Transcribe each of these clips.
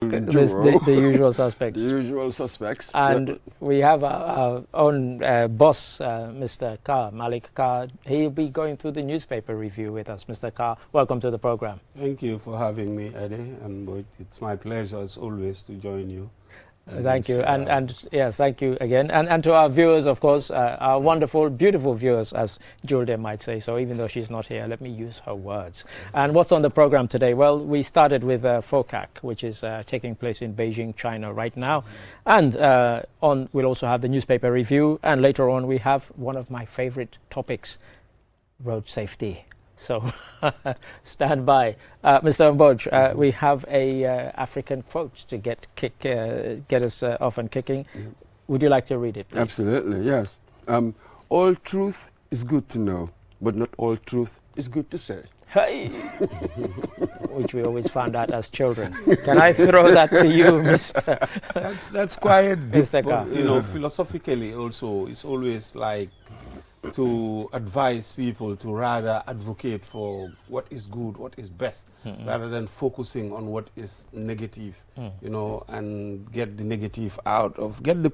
The usual suspects. The usual suspects. And we have our own boss, Mr. Carr, Malik Carr. He'll be going through the newspaper review with us. Mr. Carr, welcome to the program. Thank you for having me, Eddie, and it's my pleasure as always to join you. Thank you, and yes, thank you again, and to our viewers, of course, our wonderful, beautiful viewers, as Julde might say. So even though she's not here, let me use her words. And what's on the program today? Well, we started with FOCAC, which is taking place in Beijing, China right now, and we'll also have the newspaper review, and later on we have one of my favorite topics, road safety. So stand by. Mr. Mboj, we have a African quote to get us off and kicking. Yeah. Would you like to read it, please? Absolutely, yes. All truth is good to know, but not all truth is good to say. Hey! Which we always found out as children. Can I throw that to you, Mr. That's quite deep, Mr. Carr. But, you know, philosophically also, it's always like to advise people to rather advocate for what is good, what is best, rather than focusing on what is negative, you know, and get the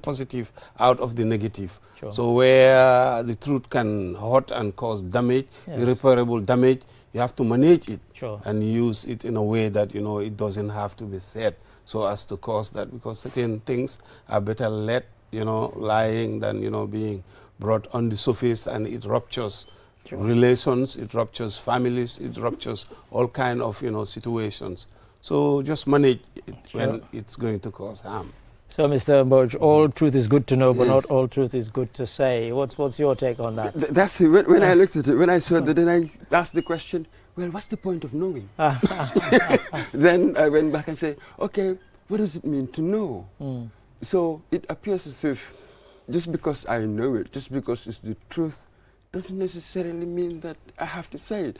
positive out of the negative. Sure. So where the truth can hurt and cause damage, irreparable damage, you have to manage it and use it in a way that, you know, it doesn't have to be said so as to cause that, because certain things are better let, you know, lying than, you know, being brought on the surface, and it ruptures relations, it ruptures families, it ruptures all kind of, you know, situations. So just manage it when it's going to cause harm. So, Mr. Mboj, all truth is good to know, but not all truth is good to say. What's your take on that? That's it. When I looked at it, when I saw that, then I asked the question, well, what's the point of knowing? Then I went back and said, okay, what does it mean to know? So it appears as if just because I know it, just because it's the truth, doesn't necessarily mean that I have to say it.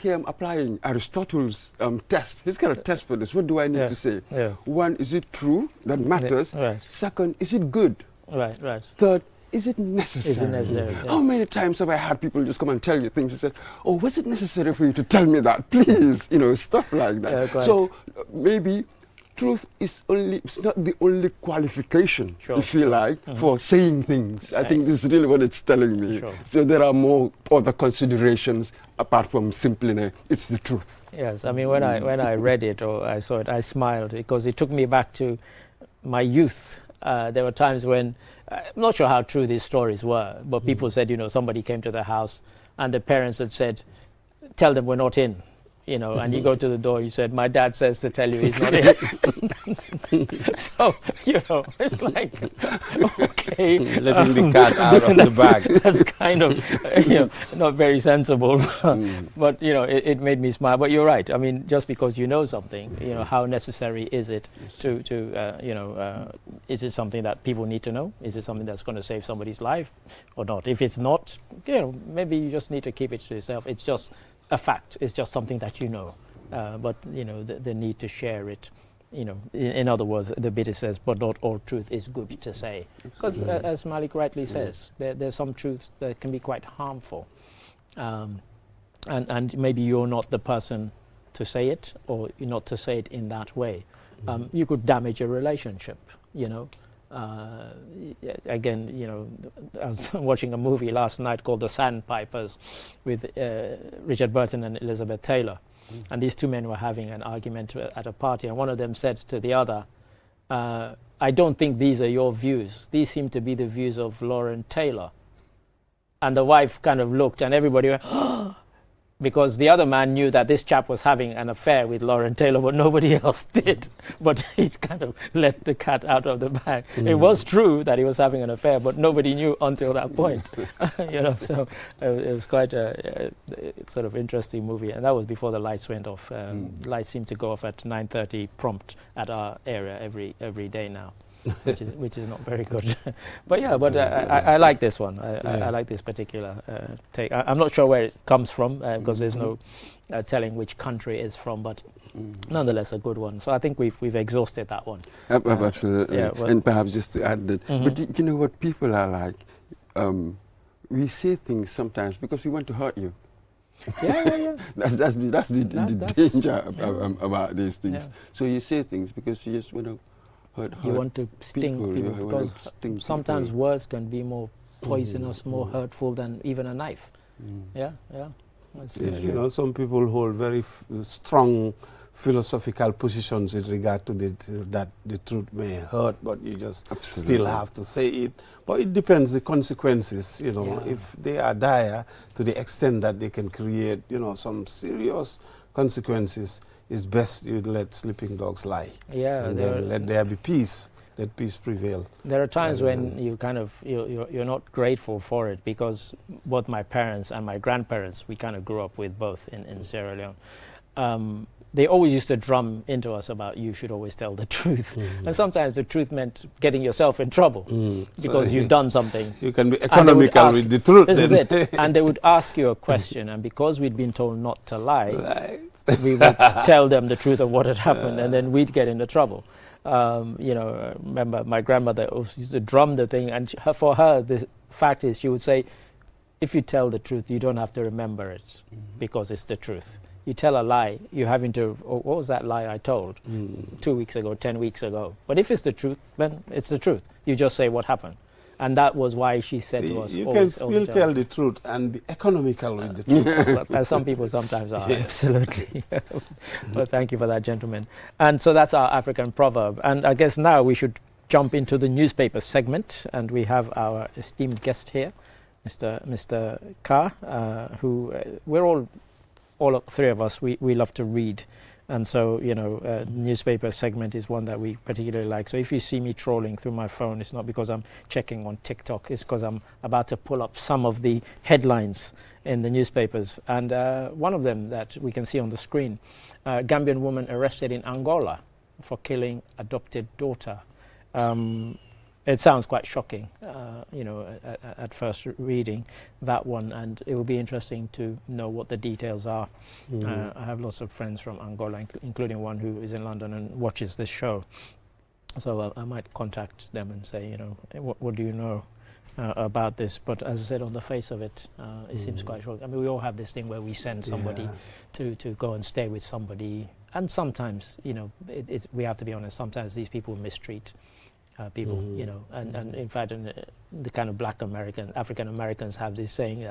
Here I'm applying Aristotle's test. He's got a test for this. What do I need to say? One, is it true? That matters. Second, is it good? Third, is it necessary? How many times have I had people just come and tell you things and said, oh, was it necessary for you to tell me that? Please, you know, stuff like that. So maybe truth is it's not the only qualification, if you like, for saying things. I think this is really what it's telling me. So there are more other considerations apart from simply, it's the truth. Yes, I mean, when I read it or I saw it, I smiled because it took me back to my youth. There were times when, I'm not sure how true these stories were, but people said, you know, somebody came to the house and the parents had said, tell them we're not in. You know, and you go to the door, you said, my dad says to tell you he's not in. So, you know, it's like, okay. Letting the cat out of the bag. That's kind of, you know, not very sensible. But, you know, it made me smile. But you're right. I mean, just because you know something, you know, how necessary is it to you know, is it something that people need to know? Is it something that's going to save somebody's life or not? If it's not, you know, maybe you just need to keep it to yourself. It's just a fact. It's just something that you know, but you know the need to share it. You know, in other words, the bit says, but not all truth is good to say, because as Malik rightly says, there's some truths that can be quite harmful, and maybe you're not the person to say it, or you're not to say it in that way. You could damage a relationship. You know. Again, you know, I was watching a movie last night called The Sandpipers with Richard Burton and Elizabeth Taylor. And these two men were having an argument at a party, and one of them said to the other, I don't think these are your views. These seem to be the views of Lauren Taylor. And the wife kind of looked, and everybody went, oh, because the other man knew that this chap was having an affair with Lauren Taylor, but nobody else did. But he kind of let the cat out of the bag. It was true that he was having an affair, but nobody knew until that point. You know, so it was quite a sort of interesting movie. And that was before the lights went off. Lights seem to go off at 9:30 prompt at our area every day now. which is not very good. But yeah, but I like this one. I like this particular take. I'm not sure where it comes from because there's no telling which country it's from, but nonetheless a good one. So I think we've exhausted that one. Absolutely. Yeah, and perhaps just to add that, but you know what people are like? We say things sometimes because we want to hurt you. Yeah. That's the danger about these things. Yeah. So you say things because you just want to hurt You want to sting people because sometimes words can be more poisonous, more hurtful than even a knife. Yeah. You know, some people hold very strong philosophical positions with regard to that the truth may hurt, but you just still have to say it. But it depends the consequences, you know, if they are dire to the extent that they can create, you know, some serious consequences, it's best you let sleeping dogs lie. Yeah. And then let there be peace. Let peace prevail. There are times when you kind of, you're not grateful for it, because both my parents and my grandparents, we kind of grew up with both in Sierra Leone. They always used to drum into us about you should always tell the truth. And sometimes the truth meant getting yourself in trouble because so you've done something. You can be economical with the truth. This is it. And they would ask you a question, and because we'd been told not to lie, we would tell them the truth of what had happened, and then we'd get into trouble. You know, remember my grandmother used to drum the thing, and for her, the fact is, she would say, if you tell the truth, you don't have to remember it because it's the truth. You tell a lie, you're having to, what was that lie I told 2 weeks ago, 10 weeks ago? But if it's the truth, then it's the truth. You just say what happened. And that was why she said to us, you can still tell the truth and be economical with the truth. As some people sometimes are, absolutely. But thank you for that, gentlemen. And so that's our African proverb. And I guess now we should jump into the newspaper segment. And we have our esteemed guest here, Mr. Carr, who we're all three of us, we love to read. And so, you know, newspaper segment is one that we particularly like. So if you see me trolling through my phone, it's not because I'm checking on TikTok. It's because I'm about to pull up some of the headlines in the newspapers. And one of them that we can see on the screen, Gambian woman arrested in Angola for killing adopted daughter. It sounds quite shocking, you know, at first reading that one, and it will be interesting to know what the details are. I have lots of friends from Angola, including one who is in London and watches this show. So I might contact them and say, you know, what do you know about this? But as I said, on the face of it, it seems quite shocking. I mean, we all have this thing where we send somebody to go and stay with somebody, and sometimes, you know, we have to be honest, sometimes these people mistreat people, you know, and in fact, the kind of black African Americans have this saying,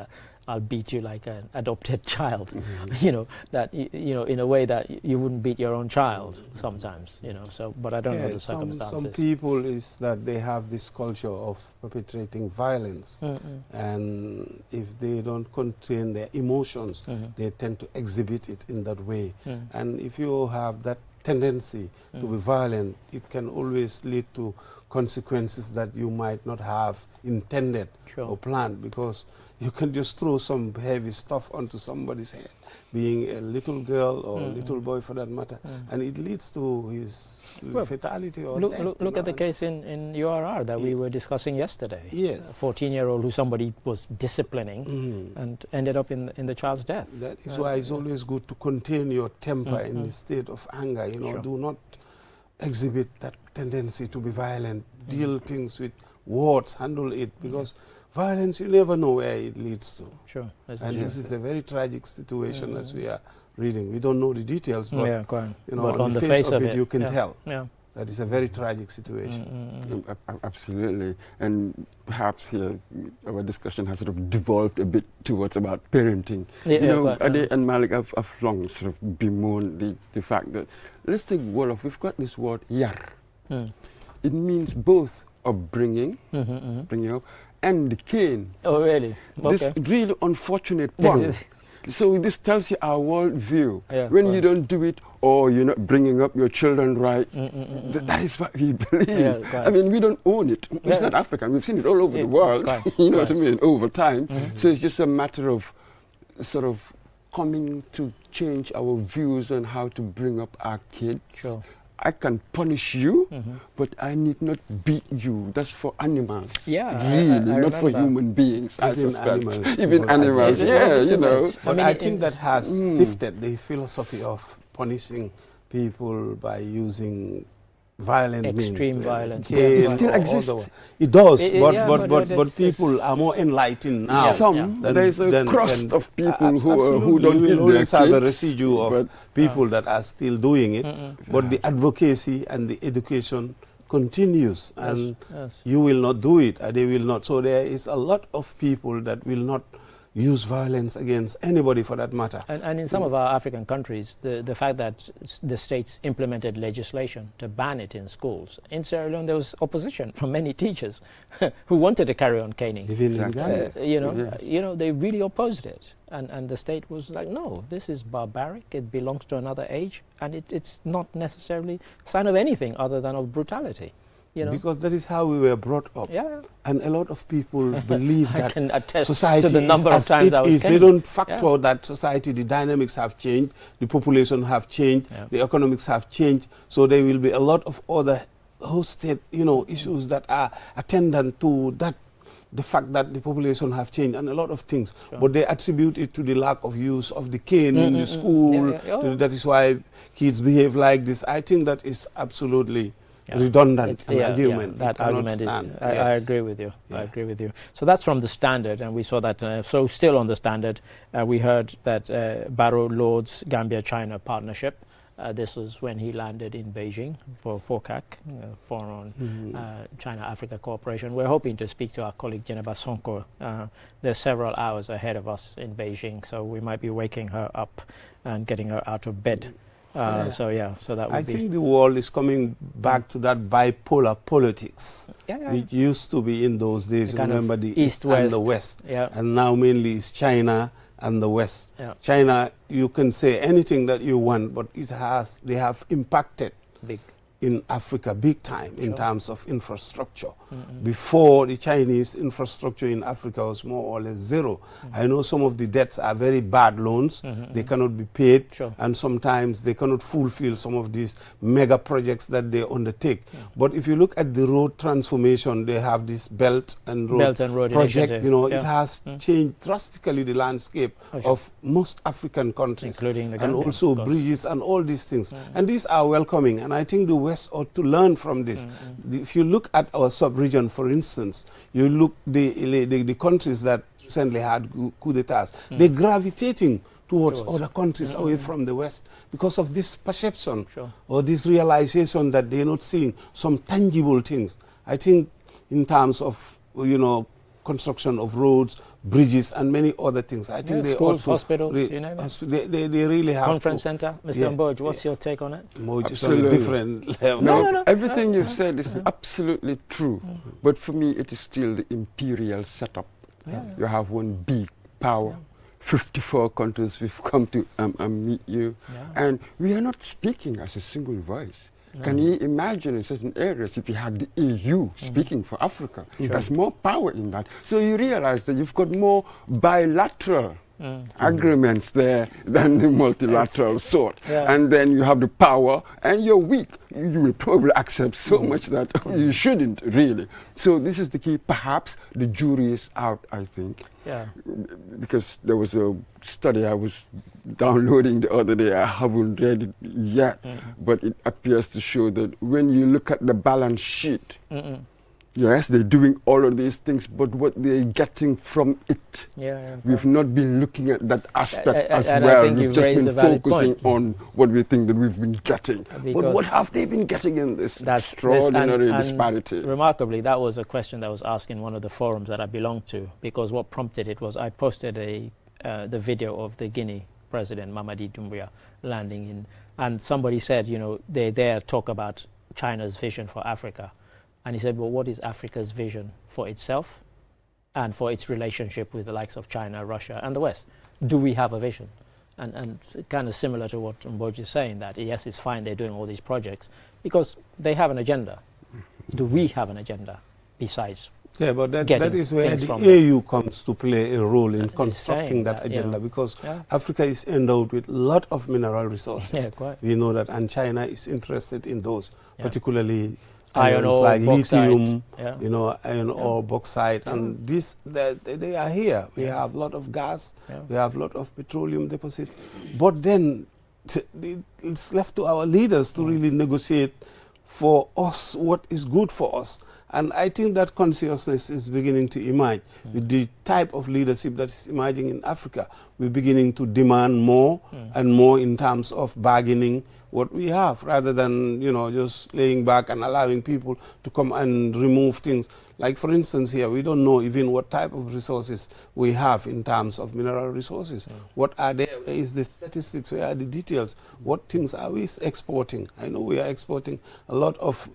I'll beat you like an adopted child, you know, that, you know, in a way that you wouldn't beat your own child sometimes, you know, so, but I don't know the circumstances. Some people is that they have this culture of perpetrating violence, and if they don't contain their emotions, they tend to exhibit it in that way. And if you have that tendency to be violent, it can always lead to consequences that you might not have intended or planned, because you can just throw some heavy stuff onto somebody's head, being a little girl or a little boy for that matter, and it leads to his fatality or death. Look at the case in URR that we were discussing yesterday. Yes. A 14-year-old who somebody was disciplining and ended up in the child's death. That is why it's always good to contain your temper in the state of anger. You know, do not exhibit that tendency to be violent. Deal things with words, handle it, because violence, you never know where it leads to. And this is a very tragic situation as we are reading. We don't know the details, but you know, on the face of it, you can tell. That is a very tragic situation. Absolutely. And perhaps here our discussion has sort of devolved a bit towards about parenting. You know, Ade and Malik have long sort of bemoaned the fact that, let's take Wolof, we've got this word yar. It means both upbringing, bringing up, and the cane. Oh, really? This really unfortunate one. So this tells you our world view. When you don't do it, or you're not bringing up your children right, that is what we believe. I mean, we don't own it. It's not African. We've seen it all over the world, you know what I mean, over time. So it's just a matter of sort of coming to change our views on how to bring up our kids. I can punish you, but I need not beat you. That's for animals. Really, not for human beings, I suspect. Even animals, you know. But I think that has shifted the philosophy of punishing people by using violent extreme means. violence. It still exists. It does, but people are more enlightened now. There is a crust of people who don't you hit will their always have a kids, residue of people that are still doing it, but the advocacy and the education continues, and you will not do it, and they will not. So there is a lot of people that will not use violence against anybody for that matter. And in some of our African countries, the fact that the states implemented legislation to ban it in schools. In Sierra Leone, there was opposition from many teachers who wanted to carry on caning. You know, they really opposed it. And the state was like, no, this is barbaric, it belongs to another age, and it's not necessarily a sign of anything other than of brutality. You know? Because that is how we were brought up. And a lot of people believe that I can attest society to the number of times I was They don't factor that society, the dynamics have changed, the population have changed, the economics have changed, so there will be a lot of other hosted, issues that are attendant to that, the fact that the population have changed and a lot of things. But they attribute it to the lack of use of the cane in the school. That is why kids behave like this. I think that is absolutely redundant argument. That argument is. I agree with you. I agree with you. So that's from the Standard, and we saw that. So still on the Standard, we heard that Barrow Lord's Gambia-China partnership. This was when he landed in Beijing for FOCAC, Foreign China-Africa Cooperation. We're hoping to speak to our colleague Geneva Sonko. There's several hours ahead of us in Beijing, so we might be waking her up and getting her out of bed. So that would I think the world is coming back to that bipolar politics, which used to be in those days. Remember the East and the West, and now mainly it's China and the West. China, you can say anything that you want, but they have impacted in Africa big time in terms of infrastructure. Before, the Chinese infrastructure in Africa was more or less zero. I know some of the debts are very bad loans. They cannot be paid, and sometimes they cannot fulfill some of these mega projects that they undertake. But if you look at the road transformation, they have this Belt and Road project. Initiative. It has changed drastically the landscape of most African countries, including the Gambia, and also bridges and all these things. And these are welcoming, and I think the West ought to learn from this. If you look at our sub-region, for instance, you look the countries that recently had coup d'etats, they're gravitating towards other countries away from the West because of this perception or this realization that they're not seeing some tangible things. I think in terms of, construction of roads, bridges, and many other things. I think they schools, ought to hospitals, they really have Conference center. Mr. Mboj, what's your take on it? Mboj is on a different level. No. Everything you've said is absolutely true. But for me, it is still the imperial setup. You have one big power. 54 countries we've come to meet you. And we are not speaking as a single voice. Can you imagine in certain areas if you had the EU speaking for Africa? There's more power in that. So you realize that you've got more bilateral agreements there than the multilateral sort. And then you have the power and you're weak. You will probably accept so much that you shouldn't really. So this is the key. Perhaps the jury is out, I think. Because there was a study I was downloading the other day. I haven't read it yet, but it appears to show that when you look at the balance sheet, yes, they're doing all of these things, but what they're getting from it, we've not been looking at that aspect as well. We've just been focusing on what we think that we've been getting. But what have they been getting in this extraordinary disparity? Remarkably, that was a question that was asked in one of the forums that I belonged to, because what prompted it was I posted the video of the Guinea president, Mamadi Doumbouya, landing in, and somebody said, they there talk about China's vision for Africa. And he said, well, what is Africa's vision for itself and for its relationship with the likes of China, Russia, and the West? Do we have a vision? And kind of similar to what Mboj is saying, that yes, it's fine they're doing all these projects because they have an agenda. Do we have an agenda besides? Yeah, but that is where the AU comes to play a role in constructing that agenda, because Africa is endowed with a lot of mineral resources. We know that, and China is interested in those, particularly iron ore, like lithium, bauxite, iron ore, bauxite, and this, they are here. We have a lot of gas, we have a lot of petroleum deposits, but then it's left to our leaders to really negotiate for us what is good for us. And I think that consciousness is beginning to emerge with the type of leadership that is emerging in Africa. We're beginning to demand more and more in terms of bargaining what we have, rather than, you know, just laying back and allowing people to come and remove things. Like, for instance, here, we don't know even what type of resources we have in terms of mineral resources. What are there? Where is the statistics? Where are the details? What things are we exporting? I know we are exporting a lot of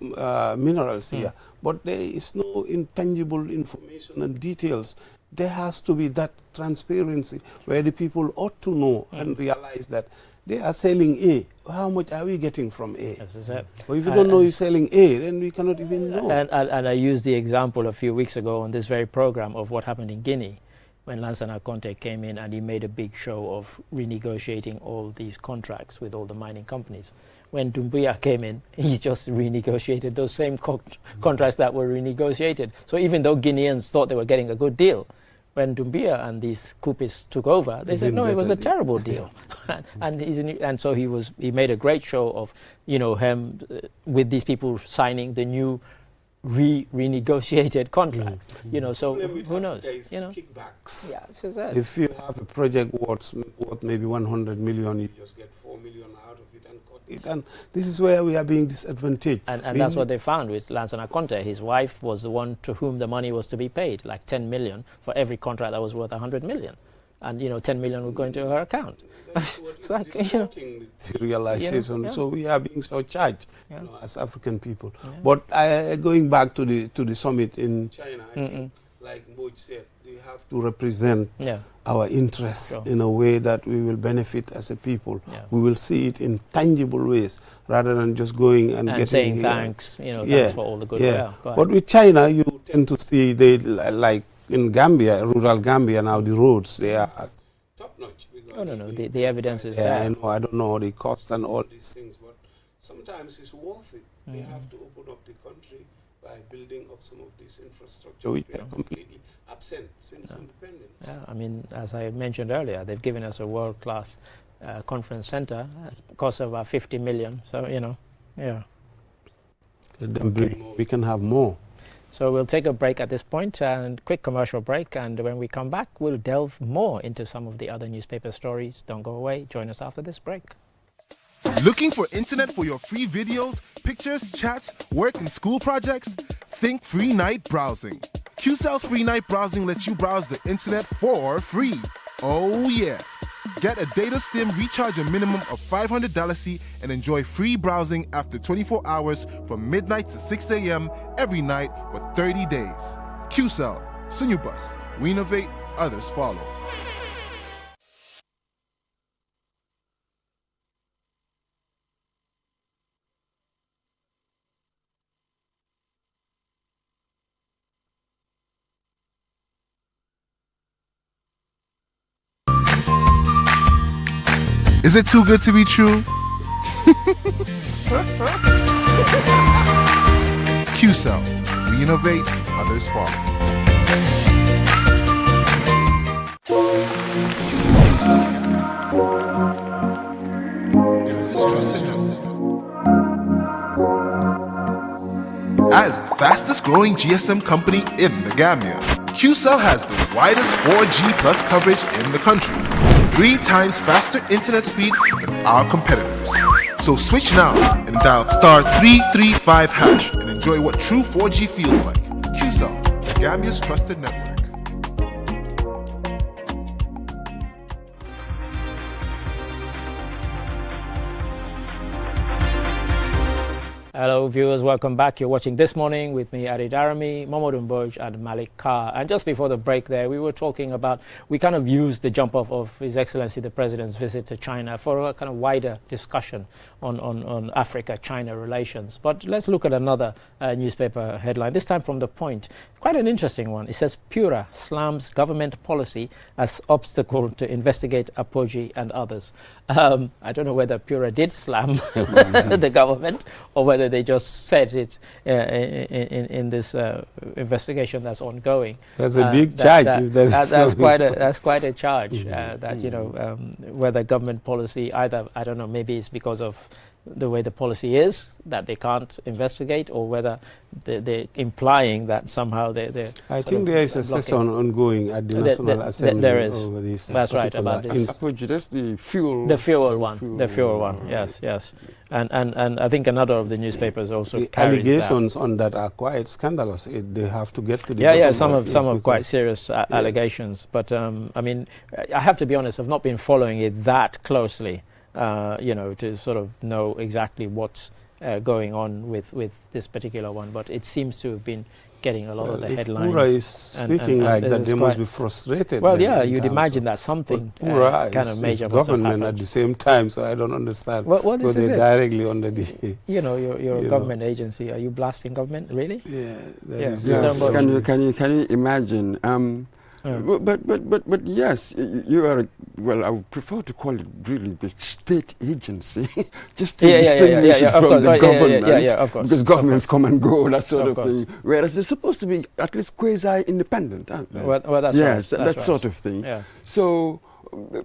minerals here, but there is no intangible information and details. There has to be that transparency where the people ought to know and realize that they are selling A. How much are we getting from A? That's it. Well, if you don't know you're selling A, then we cannot even know. And I used the example a few weeks ago on this very program of what happened in Guinea when Lansana Conte came in and he made a big show of renegotiating all these contracts with all the mining companies. When Doumbouya came in, he just renegotiated those same contracts that were renegotiated. So even though Guineans thought they were getting a good deal, when Doumbouya and these coupists took over, they said, no, it was a terrible deal. and so he made a great show of, you know, him with these people signing the new renegotiated contracts. You know, so who knows? You know, kickbacks. Yeah, it's just that. If you have a project worth maybe 100 million, you just get 4 million out of it and cut it. And this is where we are being disadvantaged. And that's what they found with Lansana Conte. His wife was the one to whom the money was to be paid, like 10 million for every contract that was worth 100 million. And, you know, 10 million would go into her account. It's like, distorting the realization. Yeah. So we are being so charged, you know, as African people. Yeah. But going back to the summit in China, I think, like Moj said, we have to represent our interests in a way that we will benefit as a people. Yeah. We will see it in tangible ways rather than just going and getting saying thanks, you know, thanks for all the good work. Yeah. But with China, you tend to see they like in Gambia, rural Gambia now, the roads, they are top-notch. No, the evidence is there. I know, I don't know the cost and all these things, but sometimes it's worth it. They have to open up the country by building up some of this infrastructure, which are completely absent since independence. Yeah, I mean, as I mentioned earlier, they've given us a world-class conference center, cost of about 50 million, so, you know, Let them bring more. We can have more. So we'll take a break at this point, and quick commercial break, and when we come back, we'll delve more into some of the other newspaper stories. Don't go away. Join us after this break. Looking for internet for your free videos, pictures, chats, work, and school projects? Think Free Night Browsing. QCell's Free Night Browsing lets you browse the internet for free. Oh yeah. Get a data SIM, recharge a minimum of $500 and enjoy free browsing after 24 hours from midnight to 6 a.m. every night for 30 days. QCell, Sunubus. We innovate, others follow. Is it too good to be true? QCell. We innovate, others follow. As the fastest growing GSM company in the Gambia, QCell has the widest 4G plus coverage in the country. 3 times faster internet speed than our competitors. So switch now and dial *335# and enjoy what true 4G feels like. QCell, Gambia's trusted network. Hello viewers, welcome back. You're watching This Morning with me, Adi Darami, Momodou Mboj and Malik Carr. And just before the break there, we were talking about, we kind of used the jump off of His Excellency the President's visit to China for a kind of wider discussion on Africa-China relations. But let's look at another newspaper headline, this time from The Point. Quite an interesting one. It says, Pura slams government policy as obstacle to investigate Apoji and others. I don't know whether Pura did slam the government or whether they just said it in this investigation that's ongoing. That's a big charge. That's quite a charge. That, you know, whether government policy, either, I don't know, maybe it's because of the way the policy is, that they can't investigate, or whether they're implying that somehow they're I think there is a session ongoing at the National Assembly. There is. Over this. That's right, about this. That's the fuel. The fuel one. The fuel one. Yes, yes. And I think another of the newspapers also the carries allegations that. on that are quite scandalous. They have to get to the yeah, bottom some of of quite serious allegations. But I mean, I have to be honest, I've not been following it that closely, to sort of know exactly what's going on with this particular one. But it seems to have been getting a lot of the headlines. Pura is speaking like that, they must be frustrated. Well, yeah, you'd imagine that something kind of major must have government at the same time, so I don't understand. Well, so they're directly under the... you're a government agency. Are you blasting government, really? Yeah. Yes. Can you imagine? But yes, you are. Well, I would prefer to call it really the state agency, just to distinguish it from the government, because governments come and go, that sort of thing. Whereas they're supposed to be at least quasi-independent, aren't they? Well, that's yes, right. that sort of thing. Yeah. So.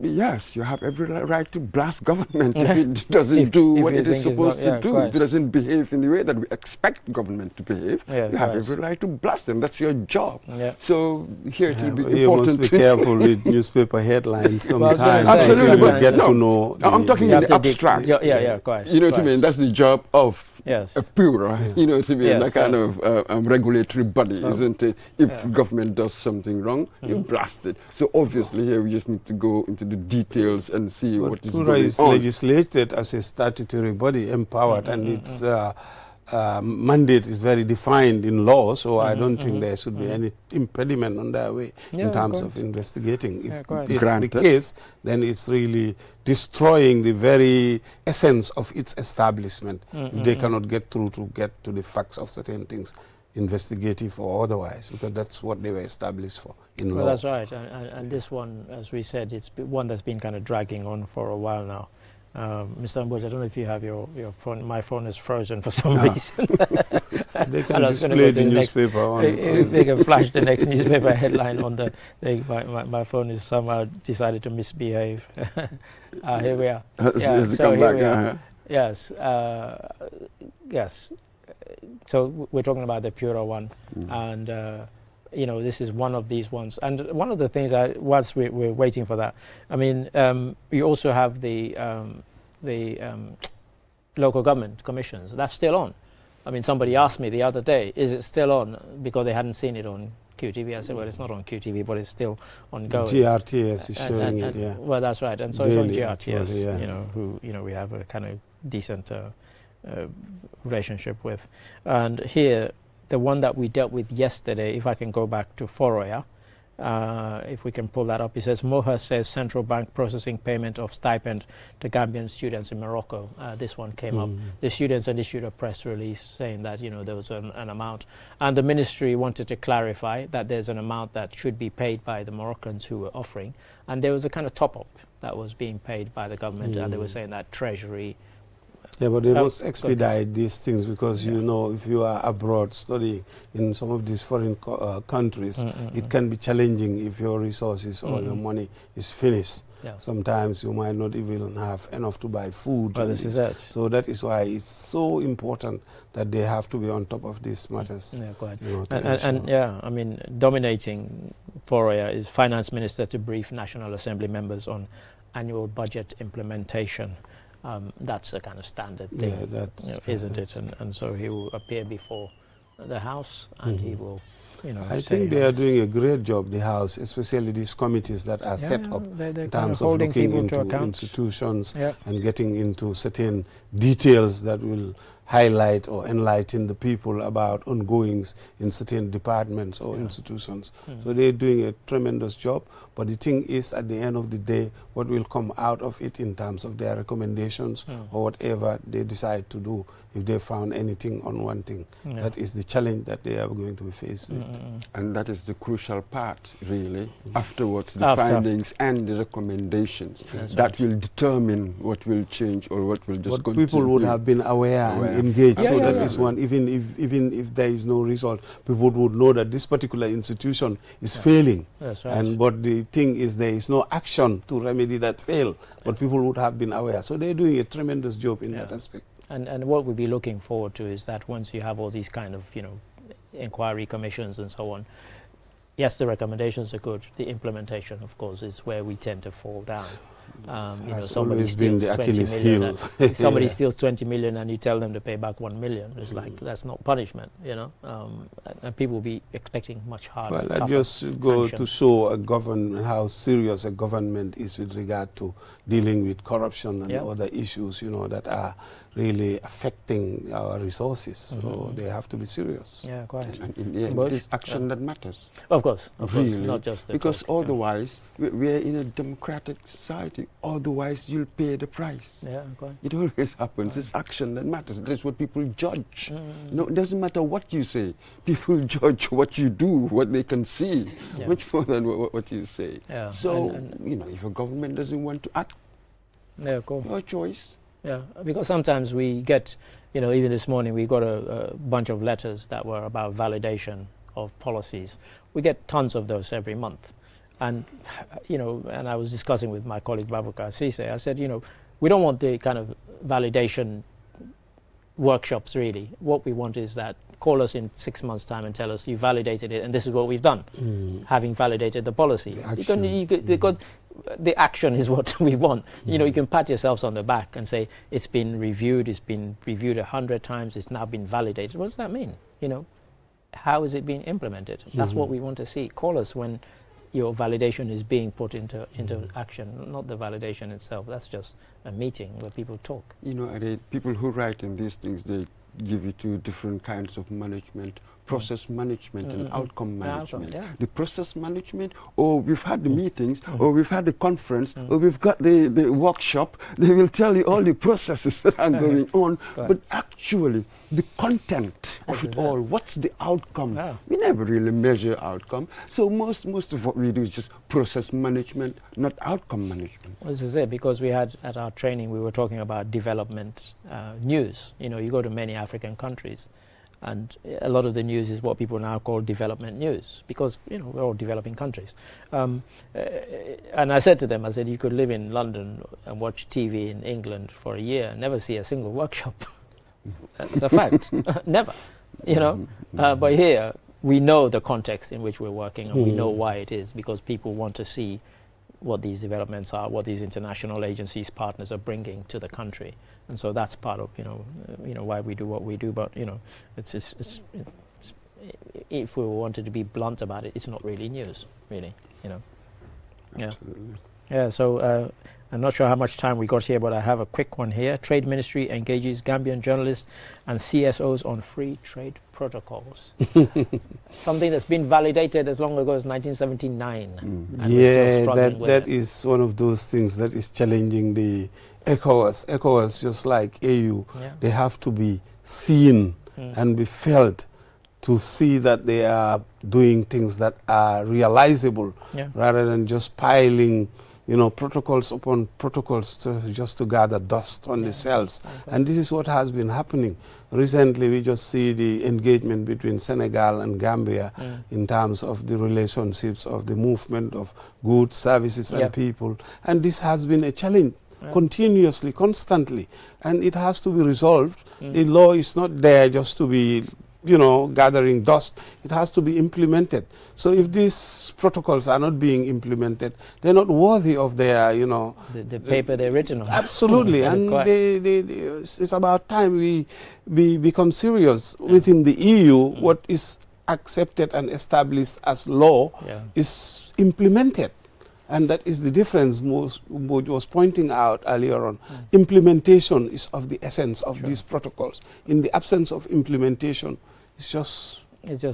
Yes, you have every right to blast government if it doesn't do what it is supposed to do. If it doesn't behave in the way that we expect government to behave, you have every right to blast them. That's your job. Yeah. So here it will be you important must be careful with newspaper headlines sometimes. Absolutely, but get to know. I'm talking in the abstract. Quite. You know what I mean? That's the job of a Pura, you know what I mean? Yes, that kind of regulatory body, isn't it? If government does something wrong, you blast it. So obviously here we just need to go into the details and see what is Pura going is on. legislated as a statutory body, empowered, and its mandate is very defined in law, so I don't think there should be any impediment on their way in terms of investigating. If it's the case, then it's really destroying the very essence of its establishment if they cannot get through to get to the facts of certain things, investigative or otherwise, because that's what they were established for in law. That's right, and this one, as we said, it's one that's been kind of dragging on for a while now. Mr. Ambuj, I don't know if you have your phone. My phone is frozen for some reason. They can display the newspaper. They can flash the next newspaper headline on the... my phone is somehow decided to misbehave. Here we are. Yes. Yes. So we're talking about the Pura one, and this is one of these ones. And one of the things whilst we're waiting for that, I mean, we also have the local government commissions. That's still on. I mean, somebody asked me the other day, is it still on? Because they hadn't seen it on QTV. I said, well, it's not on QTV, but it's still ongoing. GRTS is showing it, yeah. Well, that's right. And so Daily, it's on GRTS, actually, who we have a kind of decent relationship with. And here, the one that we dealt with yesterday, if I can go back to Foroya, if we can pull that up, it says Moha says central bank processing payment of stipend to Gambian students in Morocco. This one came up. The students had issued a press release saying that there was an amount, and the ministry wanted to clarify that there's an amount that should be paid by the Moroccans who were offering, and there was a kind of top-up that was being paid by the government, and they were saying that Treasury. Yeah, but they must expedite these things because, if you are abroad studying in some of these foreign countries, it can be challenging if your resources or your money is finished. Yeah. Sometimes you might not even have enough to buy food. Well, this is it. So that is why it's so important that they have to be on top of these matters. Yeah, quite. I mean, dominating Foroya is Finance Minister to brief National Assembly members on annual budget implementation. That's a kind of standard thing, isn't it? And so he will appear before the House, and he will, I think they are doing a great job, the House, especially these committees that are set up in terms of looking into institutions and getting into certain details that will highlight or enlighten the people about ongoings in certain departments or institutions. So they're doing a tremendous job, but the thing is, at the end of the day, what will come out of it in terms of their recommendations or whatever they decide to do, if they found anything on one thing. That is the challenge that they are going to be faced with. And that is the crucial part, really. Afterwards, the findings and the recommendations. That will determine what will change or what will just continue. People would have been aware and engaged. So that is one. Even if there is no result, people would know that this particular institution is failing. That's right. But the thing is, there is no action to remedy that fail. But people would have been aware. So they're doing a tremendous job in that aspect. And what we'll be looking forward to is that once you have all these kind of, inquiry commissions and so on, yes, the recommendations are good. The implementation, of course, is where we tend to fall down. Somebody steals 20 million. Somebody steals 20 million, and you tell them to pay back 1 million. It's like that's not punishment, and people will be expecting much harder. Well, that just go to show a government how serious a government is with regard to dealing with corruption and other issues, that are really affecting our resources. So they have to be serious. Yeah, quite. And in the end, it is action that matters. Of course, not just the because talk, otherwise we're in a democratic society. Otherwise, you'll pay the price. Yeah, quite. It always happens. It's action that matters. That's what people judge. It doesn't matter what you say. People judge what you do, what they can see, much more than what you say. Yeah. So, if a government doesn't want to act, your choice. Yeah, because sometimes we get, even this morning we got a bunch of letters that were about validation of policies. We get tons of those every month. And, and I was discussing with my colleague Babukar Sise, I said, we don't want the kind of validation workshops really. What we want is that call us in 6 months' time and tell us you validated it and this is what we've done, having validated the policy. Because the action is what we want. You can pat yourselves on the back and say it's been reviewed 100 times, it's now been validated. What does that mean? How is it being implemented? That's what we want to see. Call us when your validation is being put into action, not the validation itself. That's just a meeting where people talk. People who write in these things, they give you two different kinds of management. Process management and outcome management. The process management, we've had the meetings, or we've had the conference, or we've got the workshop. They will tell you all the processes that are going on, but actually the content of it all, what's the outcome? We never really measure outcome. So most of what we do is just process management, not outcome management. Well, this is it, because we had at our training, we were talking about development news. You go to many African countries, and a lot of the news is what people now call development news, because we're all developing countries. And I said to them, you could live in London and watch TV in England for a year and never see a single workshop. That's a fact. Never. But here we know the context in which we're working, and we know why it is, because people want to see what these developments are, what these international agencies, partners are bringing to the country. And so that's part of, why we do what we do. But, it's if we wanted to be blunt about it, it's not really news, really, Absolutely. Yeah, so I'm not sure how much time we got here, but I have a quick one here. Trade Ministry engages Gambian journalists and CSOs on free trade protocols. Something that's been validated as long ago as 1979. That is one of those things that is challenging the ECOWAS. ECOWAS, just like AU, they have to be seen and be felt to see that they are doing things that are realizable, rather than just piling protocols upon protocols just to gather dust on the shelves. And this is what has been happening. Recently, we just see the engagement between Senegal and Gambia in terms of the relationships of the movement of goods, services, and people. And this has been a challenge continuously, constantly. And it has to be resolved. The law is not there just to be gathering dust. It has to be implemented. So if these protocols are not being implemented, they're not worthy of their, the paper they're written on. Absolutely. And it's about time we become serious within the EU. What is accepted and established as law is implemented. And that is the difference Mojo was pointing out earlier on. Implementation is of the essence of these protocols. In the absence of implementation, it's just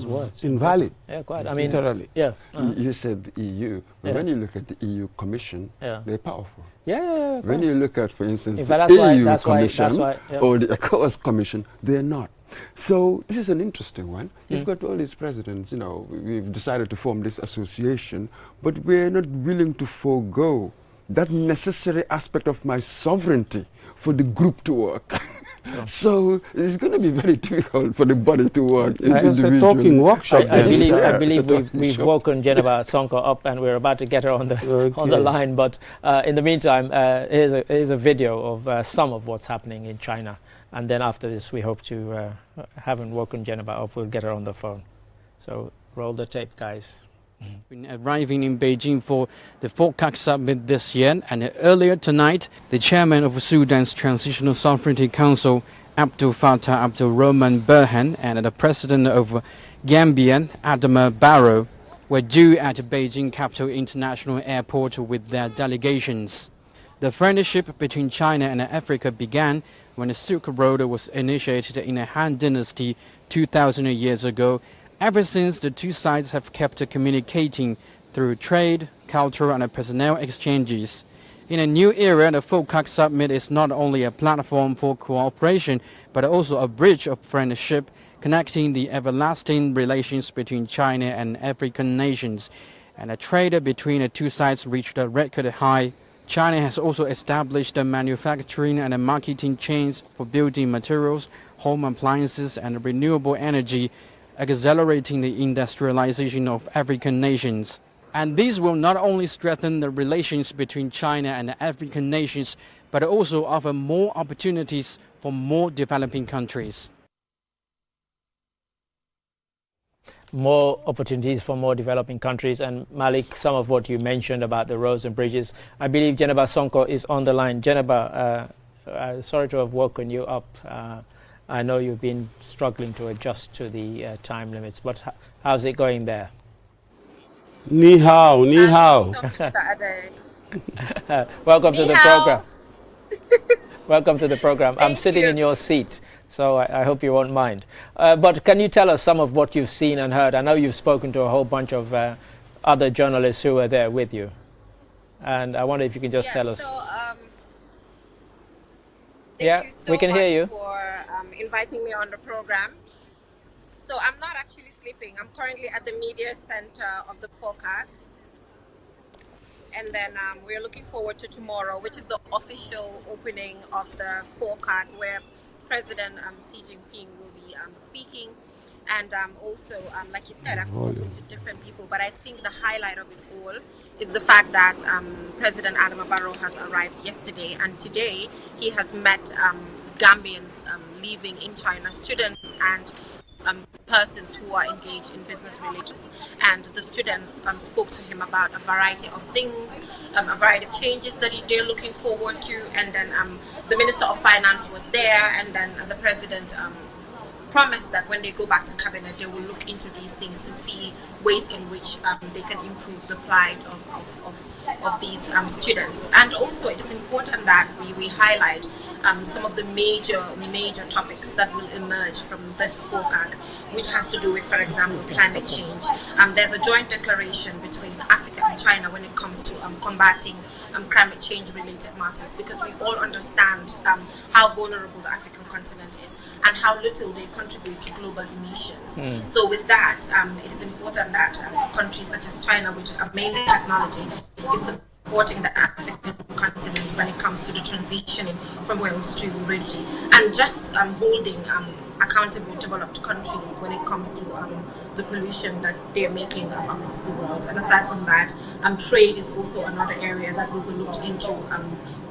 words. Invalid. Yeah, quite. Literally. Yeah. You said the EU, but when you look at the EU Commission, they're powerful. Yeah. When you look at, for instance, the EU Commission or the ECOWAS Commission, they're not. So this is an interesting one. You've got all these presidents, we've decided to form this association, but we're not willing to forego that necessary aspect of my sovereignty for the group to work. So it's going to be very difficult for the body to work It's a talking workshop. I believe we've woken Geneva Sonko up, and we're about to get her on the line. But in the meantime, here's a video of some of what's happening in China And then after this, we hope to, haven't woken Jennifer up, we'll get her on the phone. So roll the tape, guys. Arriving in Beijing for the FOCAC summit this year, and earlier tonight, the chairman of Sudan's Transitional Sovereignty Council, Abdel Fattah Abdel-Rahman Burhan, and the president of Gambia, Adama Barrow, were due at Beijing Capital International Airport with their delegations. The friendship between China and Africa began when the Silk Road was initiated in the Han Dynasty 2,000 years ago. Ever since, the two sides have kept communicating through trade, cultural and personnel exchanges. In a new era, the FOCAC summit is not only a platform for cooperation, but also a bridge of friendship, connecting the everlasting relations between China and African nations. And the trade between the two sides reached a record high. China has also established the manufacturing and marketing chains for building materials, home appliances and renewable energy, accelerating the industrialization of African nations. And these will not only strengthen the relations between China and the African nations, but also offer more opportunities for more developing countries. More opportunities for more developing countries. And Malik, some of what you mentioned about the roads and bridges, I believe Jennifer Sonko is on the line. Jennifer, sorry to have woken you up. I know you've been struggling to adjust to the time limits, but how's it going there? Ni hao, ni hao. Welcome to the program. Welcome to the program. I'm sitting in your seat, so I hope you won't mind. But can you tell us some of what you've seen and heard? I know you've spoken to a whole bunch of other journalists who were there with you. And I wonder if you can just tell us. So, yeah, thank you so we can hear you. much for inviting me on the program. So I'm not actually sleeping. I'm currently at the media center of the FOCAC. And then we're looking forward to tomorrow, which is the official opening of the FOCAC, where President Xi Jinping will be speaking. And also, like you said, I've spoken to different people, but I think the highlight of it all is the fact that President Adama Barrow has arrived yesterday, and today he has met Gambians living in China, students and persons who are engaged in business relations. And the students spoke to him about a variety of things, a variety of changes that they're looking forward to. And then the Minister of Finance was there, and then the President promised that when they go back to cabinet, they will look into these things to see ways in which they can improve the plight of these students. And also, it is important that we highlight some of the major topics that will emerge from this FOCAC, which has to do with, for example, climate change. There's a joint declaration between Africa and China when it comes to combating climate change related matters, because we all understand how vulnerable the African continent is and how little they contribute to global emissions. So with that, it is important that countries such as China, with amazing technology, is supporting the African continent when it comes to the transitioning from oils to energy, and just holding accountable developed countries when it comes to the pollution that they're making across the world. And aside from that, trade is also another area that we will look into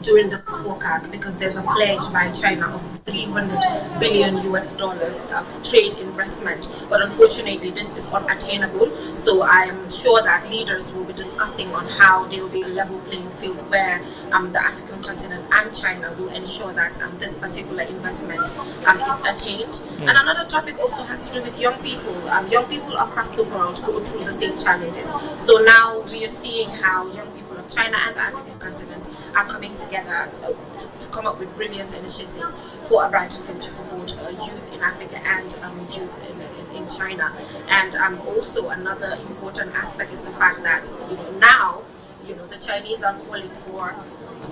during this FOCAC, because there's a pledge by China of $300 billion of trade investment. But unfortunately, this is unattainable. So I am sure that leaders will be discussing on how there will be a level playing field where the African continent and China will ensure that this particular investment is attained. And another topic also has to do with young people. Young people across the world go through the same challenges. So now we are seeing how young people of China and the African continent are coming together to come up with brilliant initiatives for a brighter future for both youth in Africa and youth in China. And also another important aspect is the fact that now the Chinese are calling for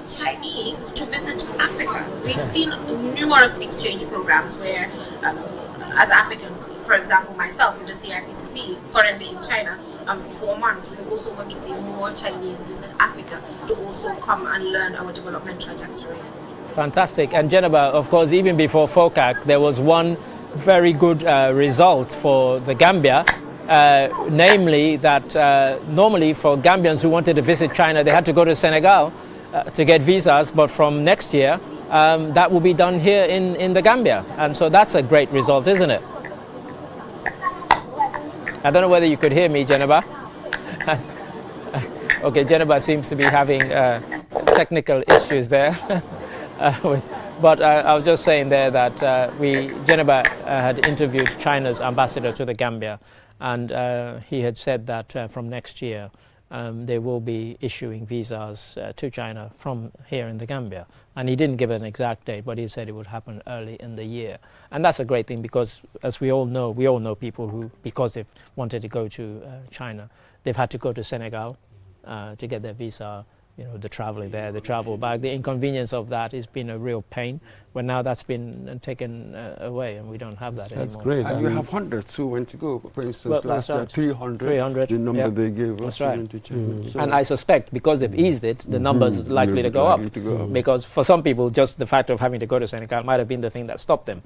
Chinese to visit Africa. We've seen numerous exchange programs where as Africans, for example myself with the CIPCC currently in China for 4 months, we also want to see more Chinese visit Africa to also come and learn our development trajectory. Fantastic. And Jennifer, of course, even before FOCAC, there was one very good result for the Gambia, namely that normally for Gambians who wanted to visit China, they had to go to Senegal to get visas, but from next year, that will be done here in the Gambia. And so that's a great result, isn't it? I don't know whether you could hear me, Jennifer. Okay, Jennifer seems to be having technical issues there. But I was just saying there that Jennifer had interviewed China's ambassador to the Gambia, and he had said that from next year they will be issuing visas to China from here in the Gambia. And he didn't give an exact date, but he said it would happen early in the year. And that's a great thing because, as we all know people who, because they've wanted to go to China, they've had to go to Senegal to get their visa. You know, the traveling there, the travel back, the inconvenience of that has been a real pain. But now that's been taken away, and we don't have that anymore. That's great. And you have hundreds who went to go. For instance, last year, 300, the number they gave us went to China. So and I suspect because they've eased it, the numbers is likely to go up. Because for some people, just the fact of having to go to Senegal might have been the thing that stopped them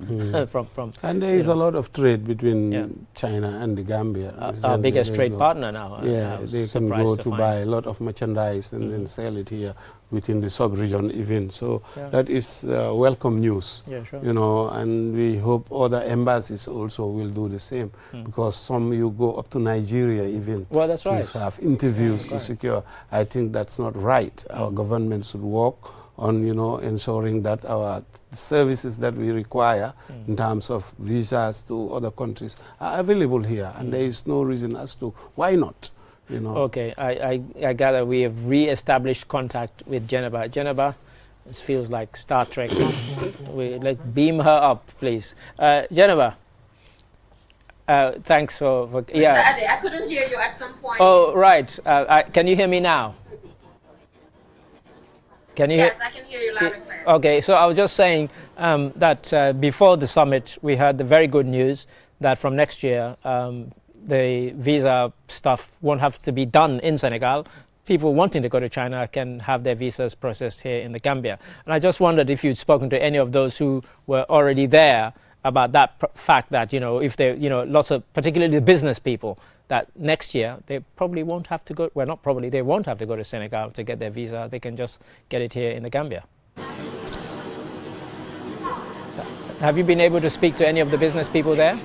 from. And there is a lot of trade between China and the Gambia. Our biggest trade partner now. Yeah, they can go to buy a lot of merchandise and then sell it here within the sub-region even. So that is welcome news, you know, and we hope other embassies also will do the same, because some you go up to Nigeria even to have interviews to secure. I think that's not right. Our government should work on, you know, ensuring that our services that we require in terms of visas to other countries are available here, and there is no reason as to why not. You know. Okay, I gather we have re-established contact with Jennifer. Jennifer, this feels like Star Trek. Like beam her up, please. Jennifer, thanks for yeah. I couldn't hear you at some point. Oh, right. Can you hear me now? Can you yes, I can hear you loud and clear. Okay, so I was just saying that before the summit, we heard the very good news that from next year, the visa stuff won't have to be done in Senegal. People wanting to go to China can have their visas processed here in the Gambia. And I just wondered if you'd spoken to any of those who were already there about that fact that, you know, if they, you know, lots of, particularly the business people, that next year they probably won't have to go, well, not probably, they won't have to go to Senegal to get their visa. They can just get it here in the Gambia. Have you been able to speak to any of the business people there?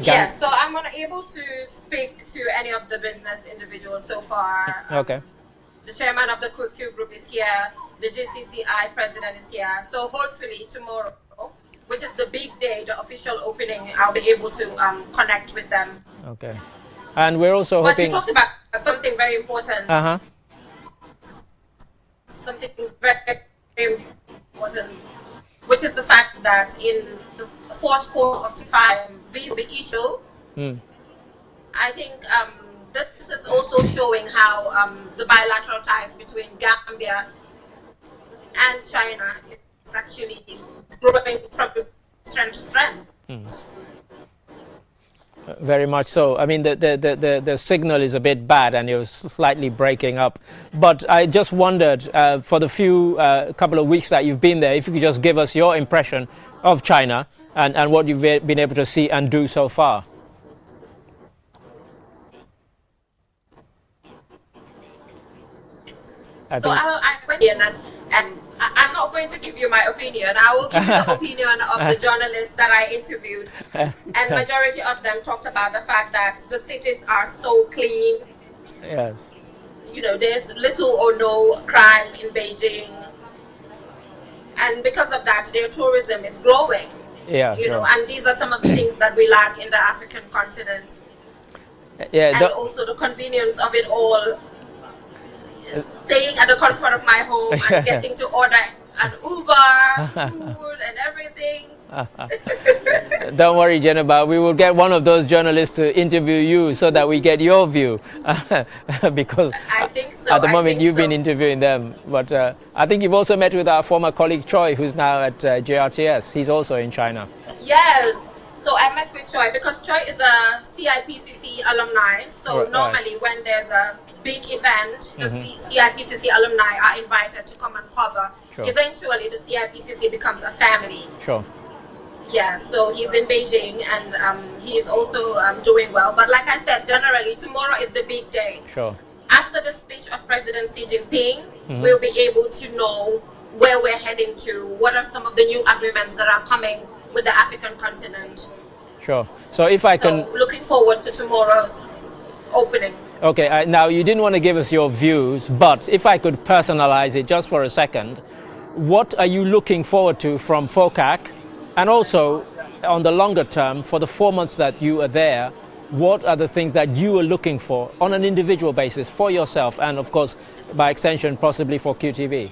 Yes, so I'm unable to speak to any of the business individuals so far. Okay. The chairman of the Q Group is here. The GCCI president is here. So hopefully tomorrow, which is the big day, the official opening, I'll be able to connect with them. Okay. And we're also hoping... But you talked about something very important. Something very important, which is the fact that in the fourth quarter of 2025, visa be issued. I think this is also showing how the bilateral ties between Gambia and China is actually growing from strength to strength. Very much so. I mean, the signal is a bit bad and it was slightly breaking up. But I just wondered, for the few couple of weeks that you've been there, if you could just give us your impression of China and what you've been able to see and do so far. I went in and I'm not going to give you my opinion. I will give you the opinion of the journalists that I interviewed. And majority of them talked about the fact that the cities are so clean. Yes. You know, there's little or no crime in Beijing. And because of that, their tourism is growing. Yeah, you know, and these are some of the things that we lack in the African continent. Yeah, and also the convenience of it all. Staying at the comfort of my home and getting to order an Uber, food and everything. Don't worry, Jennifer. We will get one of those journalists to interview you so that we get your view. Because I think so. At the moment you've been interviewing them. But I think you've also met with our former colleague Choi, who's now at JRTS. He's also in China. Yes. So I met with Choi because Choi is a CIPCC alumni. So normally when there's a big event, the CIPCC alumni are invited to come and cover. Sure. Eventually the CIPCC becomes a family. Sure. Yeah, so he's in Beijing and he's also doing well. But like I said, generally tomorrow is the big day. Sure. After the speech of President Xi Jinping, we'll be able to know where we're heading to, what are some of the new agreements that are coming with the African continent. Sure. So if I can... looking forward to tomorrow's opening. Okay, now you didn't want to give us your views, but if I could personalize it just for a second, what are you looking forward to from FOCAC? And also, on the longer term, for the 4 months that you are there, what are the things that you are looking for on an individual basis for yourself and, of course, by extension, possibly for QTV?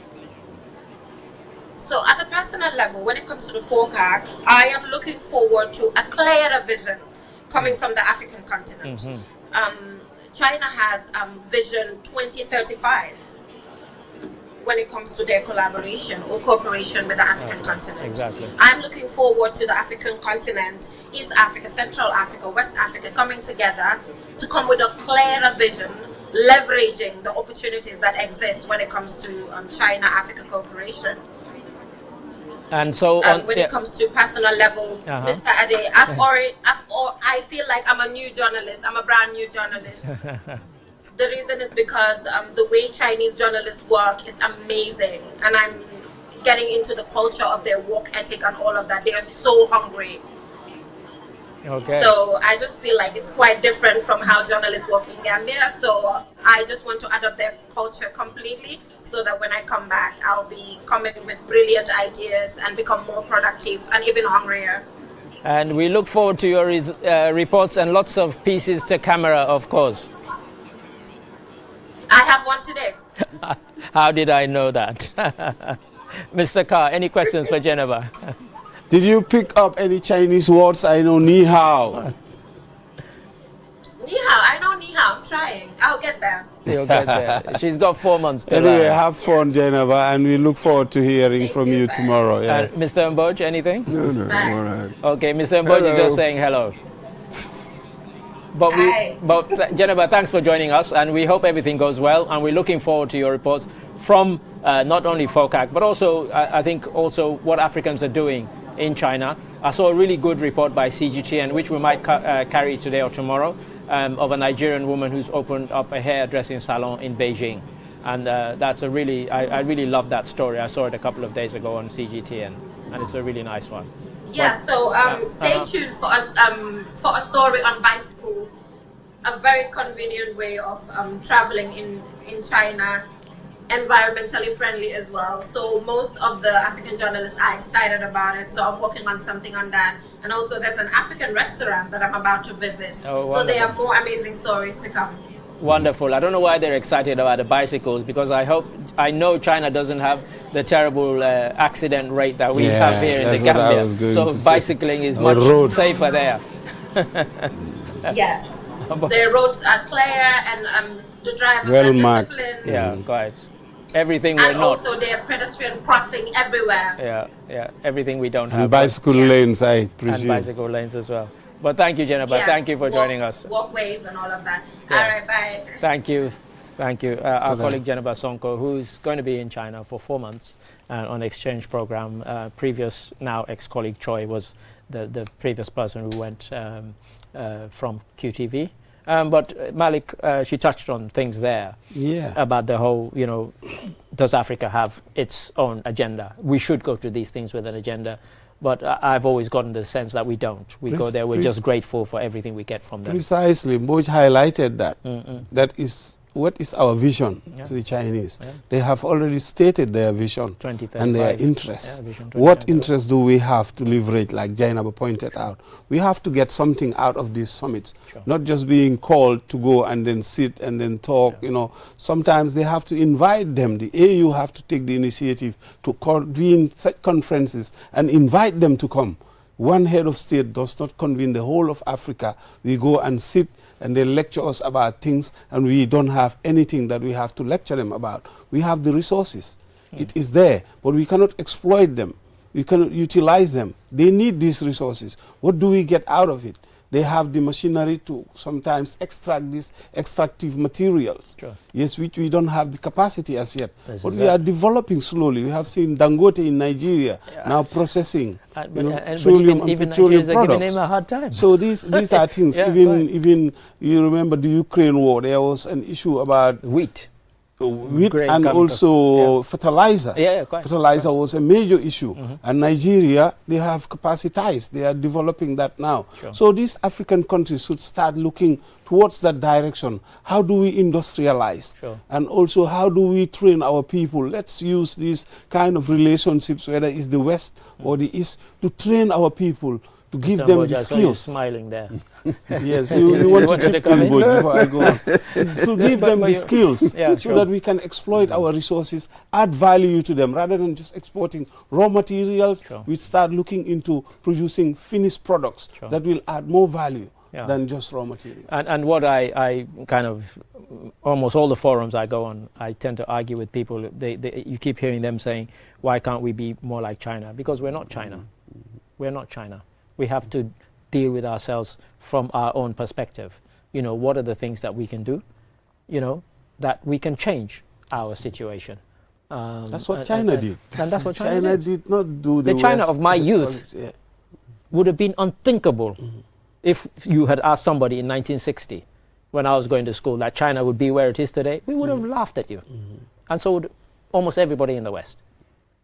So at a personal level, when it comes to the FOCAC, I am looking forward to a clearer vision coming from the African continent. China has Vision 2035 when it comes to their collaboration or cooperation with the African continent. Exactly. I'm looking forward to the African continent, East Africa, Central Africa, West Africa, coming together to come with a clearer vision, leveraging the opportunities that exist when it comes to China-Africa cooperation. And so, when it comes to personal level, Mr. Ade, I feel like I'm a new journalist. I'm a brand new journalist. The reason is because the way Chinese journalists work is amazing, and I'm getting into the culture of their work ethic and all of that. They are so hungry. Okay. So I just feel like it's quite different from how journalists work in Gambia. So I just want to adopt their culture completely, so that when I come back, I'll be coming with brilliant ideas and become more productive and even hungrier. And we look forward to your reports and lots of pieces to camera, of course. I have one today. How did I know that? Mr. Carr, any questions for Geneva? Did you pick up any Chinese words? I know ni hao. Ni hao, I know ni hao. I'm trying. I'll get there. You'll get there. She's got 4 months to Anyway, learn. have fun, Geneva, and we look forward to hearing Thank from you, you bye. tomorrow. Yeah. Mr. Mboj, anything? No, I'm all right. Okay, Mr. Mboj is just saying hello. But Geneva, thanks for joining us, and we hope everything goes well, and we're looking forward to your reports from not only FOCAC, but also, I think, also what Africans are doing in China. I saw a really good report by CGTN, which we might carry today or tomorrow, of a Nigerian woman who's opened up a hairdressing salon in Beijing. And that's a really, I really love that story. I saw it a couple of days ago on CGTN, and it's a really nice one. Yeah, so stay tuned for us for a story on bicycle, a very convenient way of traveling in China, environmentally friendly as well. So most of the African journalists are excited about it. So I'm working on something on that. And also there's an African restaurant that I'm about to visit. Oh, so there are more amazing stories to come. Wonderful. I don't know why they're excited about the bicycles, because I know China doesn't have the terrible accident rate that we have here in the Gambia. So bicycling is much safer there. Yes. The roads are clear and the drivers well are disciplined. Yeah, quite. Everything we're and not. also there are pedestrian crossing everywhere. Yeah. Everything we don't have. And bicycle lanes, I presume. And bicycle lanes as well. But thank you, Jennifer. Yes, thank you for joining us. Walkways and all of that. Yeah. All right, bye. Thank you. Our colleague Jennifer Sonko, who's going to be in China for 4 months on exchange program. Previous, now ex-colleague Choi was the previous person who went from QTV. But Malik, she touched on things there about the whole, does Africa have its own agenda? We should go to these things with an agenda. But I've always gotten the sense that we don't. We go there, we're just grateful for everything we get from them. Precisely. Mboj highlighted that. That is what is our vision to the Chinese. They have already stated their vision and their interests. What interest do we have to leverage, like Jainaba pointed out? We have to get something out of these summits, not just being called to go and then sit and then talk. Sometimes they have to invite them. The AU have to take the initiative to convene such conferences and invite them to come. One head of state does not convene the whole of Africa. We go and sit and they lecture us about things, and we don't have anything that we have to lecture them about. We have the resources. It is there, but we cannot exploit them. We cannot utilize them. They need these resources. What do we get out of it? They have the machinery to sometimes extract these extractive materials. Yes, which we don't have the capacity as yet. But we are developing slowly. We have seen Dangote in Nigeria now processing petroleum and petroleum products. Giving him a hard time. So these are things. Even you remember the Ukraine war. There was an issue about wheat. wheat and also fertilizer. Fertilizer was a major issue. And Nigeria, they have capacitized. They are developing that now. So these African countries should start looking towards that direction. How do we industrialize? And also, how do we train our people? Let's use these kind of relationships, whether it's the West or the East, to train our people, to give them the skills. Smiling there. Yes, you want to chip in before I go on. To give them the skills so that we can exploit our resources, add value to them, rather than just exporting raw materials. We start looking into producing finished products that will add more value than just raw materials. And what I kind of, almost all the forums I go on, I tend to argue with people. You keep hearing them saying, why can't we be more like China? Because we're not China. We're not China. We have to deal with ourselves from our own perspective. You know, what are the things that we can do, you know, that we can change our situation. That's what China did. And that's what China did not do the China West of my youth would have been unthinkable if you had asked somebody in 1960, when I was going to school, that China would be where it is today. We would have laughed at you. And so would almost everybody in the West.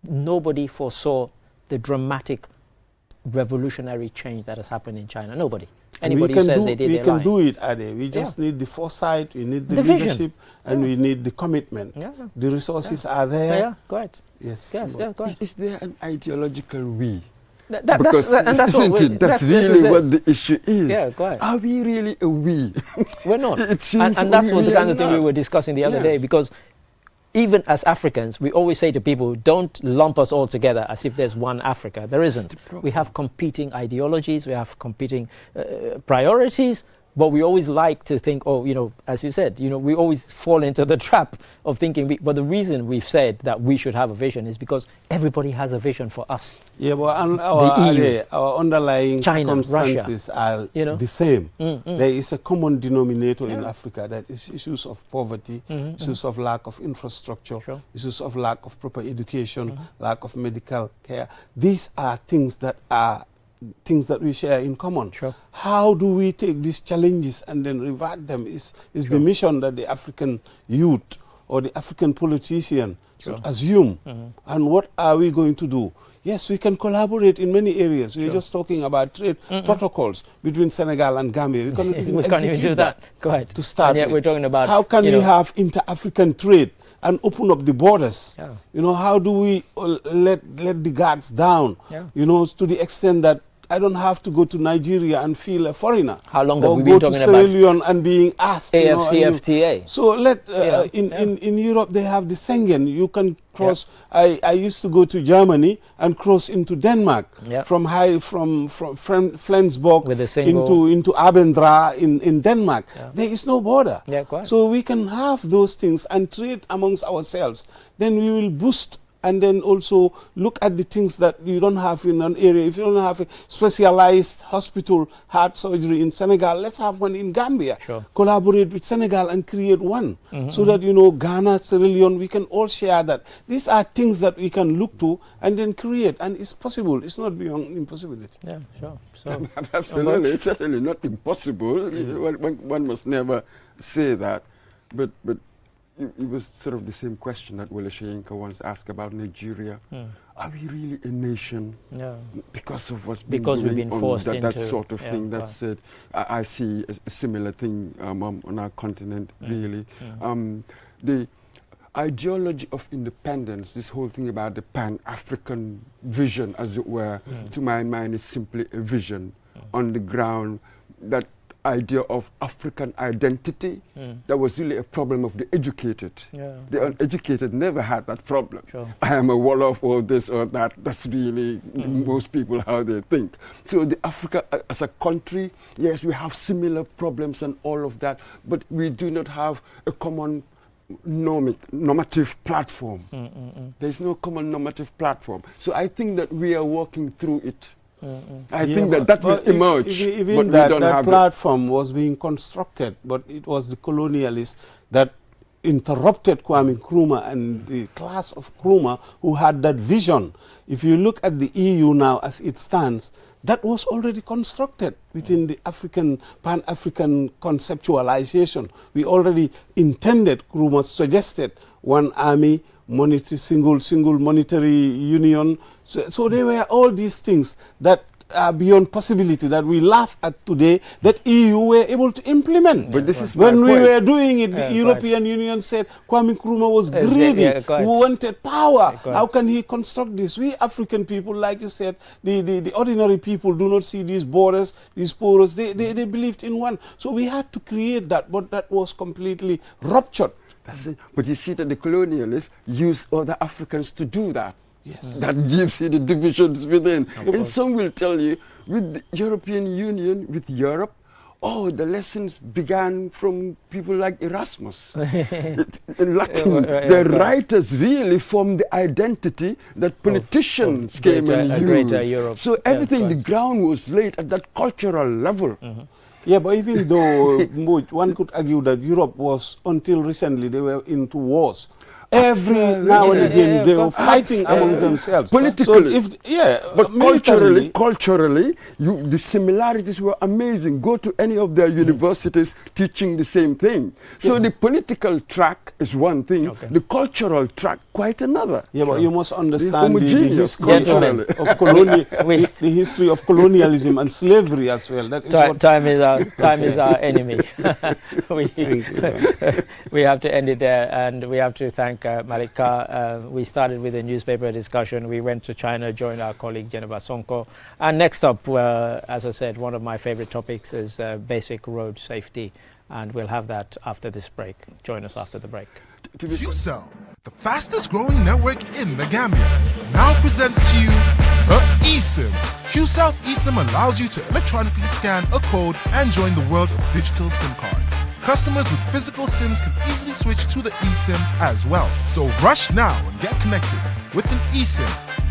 Nobody foresaw the dramatic revolutionary change that has happened in China. Nobody. Anybody who says they did, we can do it, Ade. We just need the foresight, we need the leadership, and we need the commitment. The resources are there. Go ahead. Yes. Go ahead. Is there an ideological we? Because that's really what the issue is. Yeah, go ahead. Are we really a we? We're not. It seems and that's what the kind of thing we were discussing the other day, because even as Africans, we always say to people, don't lump us all together as if there's one Africa. There isn't. We have competing ideologies, we have competing priorities, but we always like to think, oh, you know, as you said, you know, we always fall into the trap of thinking, but the reason we've said that we should have a vision is because everybody has a vision for us. Yeah, but our underlying circumstances are the same. There is a common denominator in Africa, that is issues of poverty, issues of lack of infrastructure, issues of lack of proper education, lack of medical care. These are things that we share in common. How do we take these challenges and then revert them is the mission that the African youth or the African politician should assume. And what are we going to do? Yes, we can collaborate in many areas. We're just talking about trade protocols between Senegal and Gambia. We can't even do that. Go ahead. To start and yet we're talking about, how can we have inter-African trade and open up the borders? You know, how do we let the guards down? You know, to the extent that I don't have to go to Nigeria and feel a foreigner. How long have we been talking about? Or go to Sierra Leone and being asked. AFCFTA. So in Europe they have the Schengen. You can cross. I used to go to Germany and cross into Denmark from Flensburg into Abendra in Denmark. There is no border. So we can have those things and trade amongst ourselves. Then we will boost. And then also look at the things that you don't have in an area. If you don't have a specialized hospital, heart surgery in Senegal, let's have one in Gambia. Collaborate with Senegal and create one. So that, you know, Ghana, Sierra Leone, we can all share that. These are things that we can look to and then create. And it's possible. It's not beyond impossibility. Yeah, sure. So, absolutely. It's certainly not impossible. One must never say that. But it was sort of the same question that Wole Soyinka once asked about Nigeria. Are we really a nation? Because of what's been going on, that sort of thing. That's it. I see a similar thing on our continent, really. The ideology of independence, this whole thing about the Pan-African vision, as it were, to my mind is simply a vision on the ground. That idea of African identity, that was really a problem of the educated. The uneducated never had that problem. I am a Wolof or this or that. That's really most people how they think. So the Africa as a country, yes, we have similar problems and all of that, but we do not have a common normative platform. There's no common normative platform. So I think that we are working through it. I think that will emerge. Even but that platform was being constructed, but it was the colonialists that interrupted Kwame Nkrumah and the class of Nkrumah who had that vision. If you look at the EU now as it stands, that was already constructed within the Pan-African conceptualization. We already intended, Nkrumah suggested, one army, single monetary union. So there were all these things that are beyond possibility that we laugh at today that EU were able to implement. But this is when my we point. were doing it, the European Union said Kwame Nkrumah was greedy, who wanted power. How can he construct this? We African people, like you said, the ordinary people do not see these borders, these porous. They believed in one. So we had to create that, but that was completely ruptured. That's it. But you see that the colonialists use other Africans to do that. Yes. That gives you the divisions within. And some will tell you, with the European Union, with Europe, the lessons began from people like Erasmus. In Latin, the writers really formed the identity that politicians came and used. So everything, the ground was laid at that cultural level. Yeah, but even though one could argue that Europe was, until recently, they were into wars. Every now and again, they were fighting among themselves. Politically. So but culturally, the similarities were amazing. Go to any of their universities teaching the same thing. So the political track is one thing, the cultural track quite another. Yeah, but you must understand the history of colonialism and slavery as well. That is time is our enemy. We have to end it there, and we have to thank Malik Kar. We started with a newspaper discussion. We went to China, joined our colleague Jennifer Sonko. And next up, as I said, one of my favorite topics is basic road safety. And we'll have that after this break. Join us after the break. QCell, the fastest growing network in the Gambia, now presents to you the eSIM. QCell's eSIM allows you to electronically scan a code and join the world of digital SIM cards. Customers with physical SIMs can easily switch to the eSIM as well. So rush now and get connected with an eSIM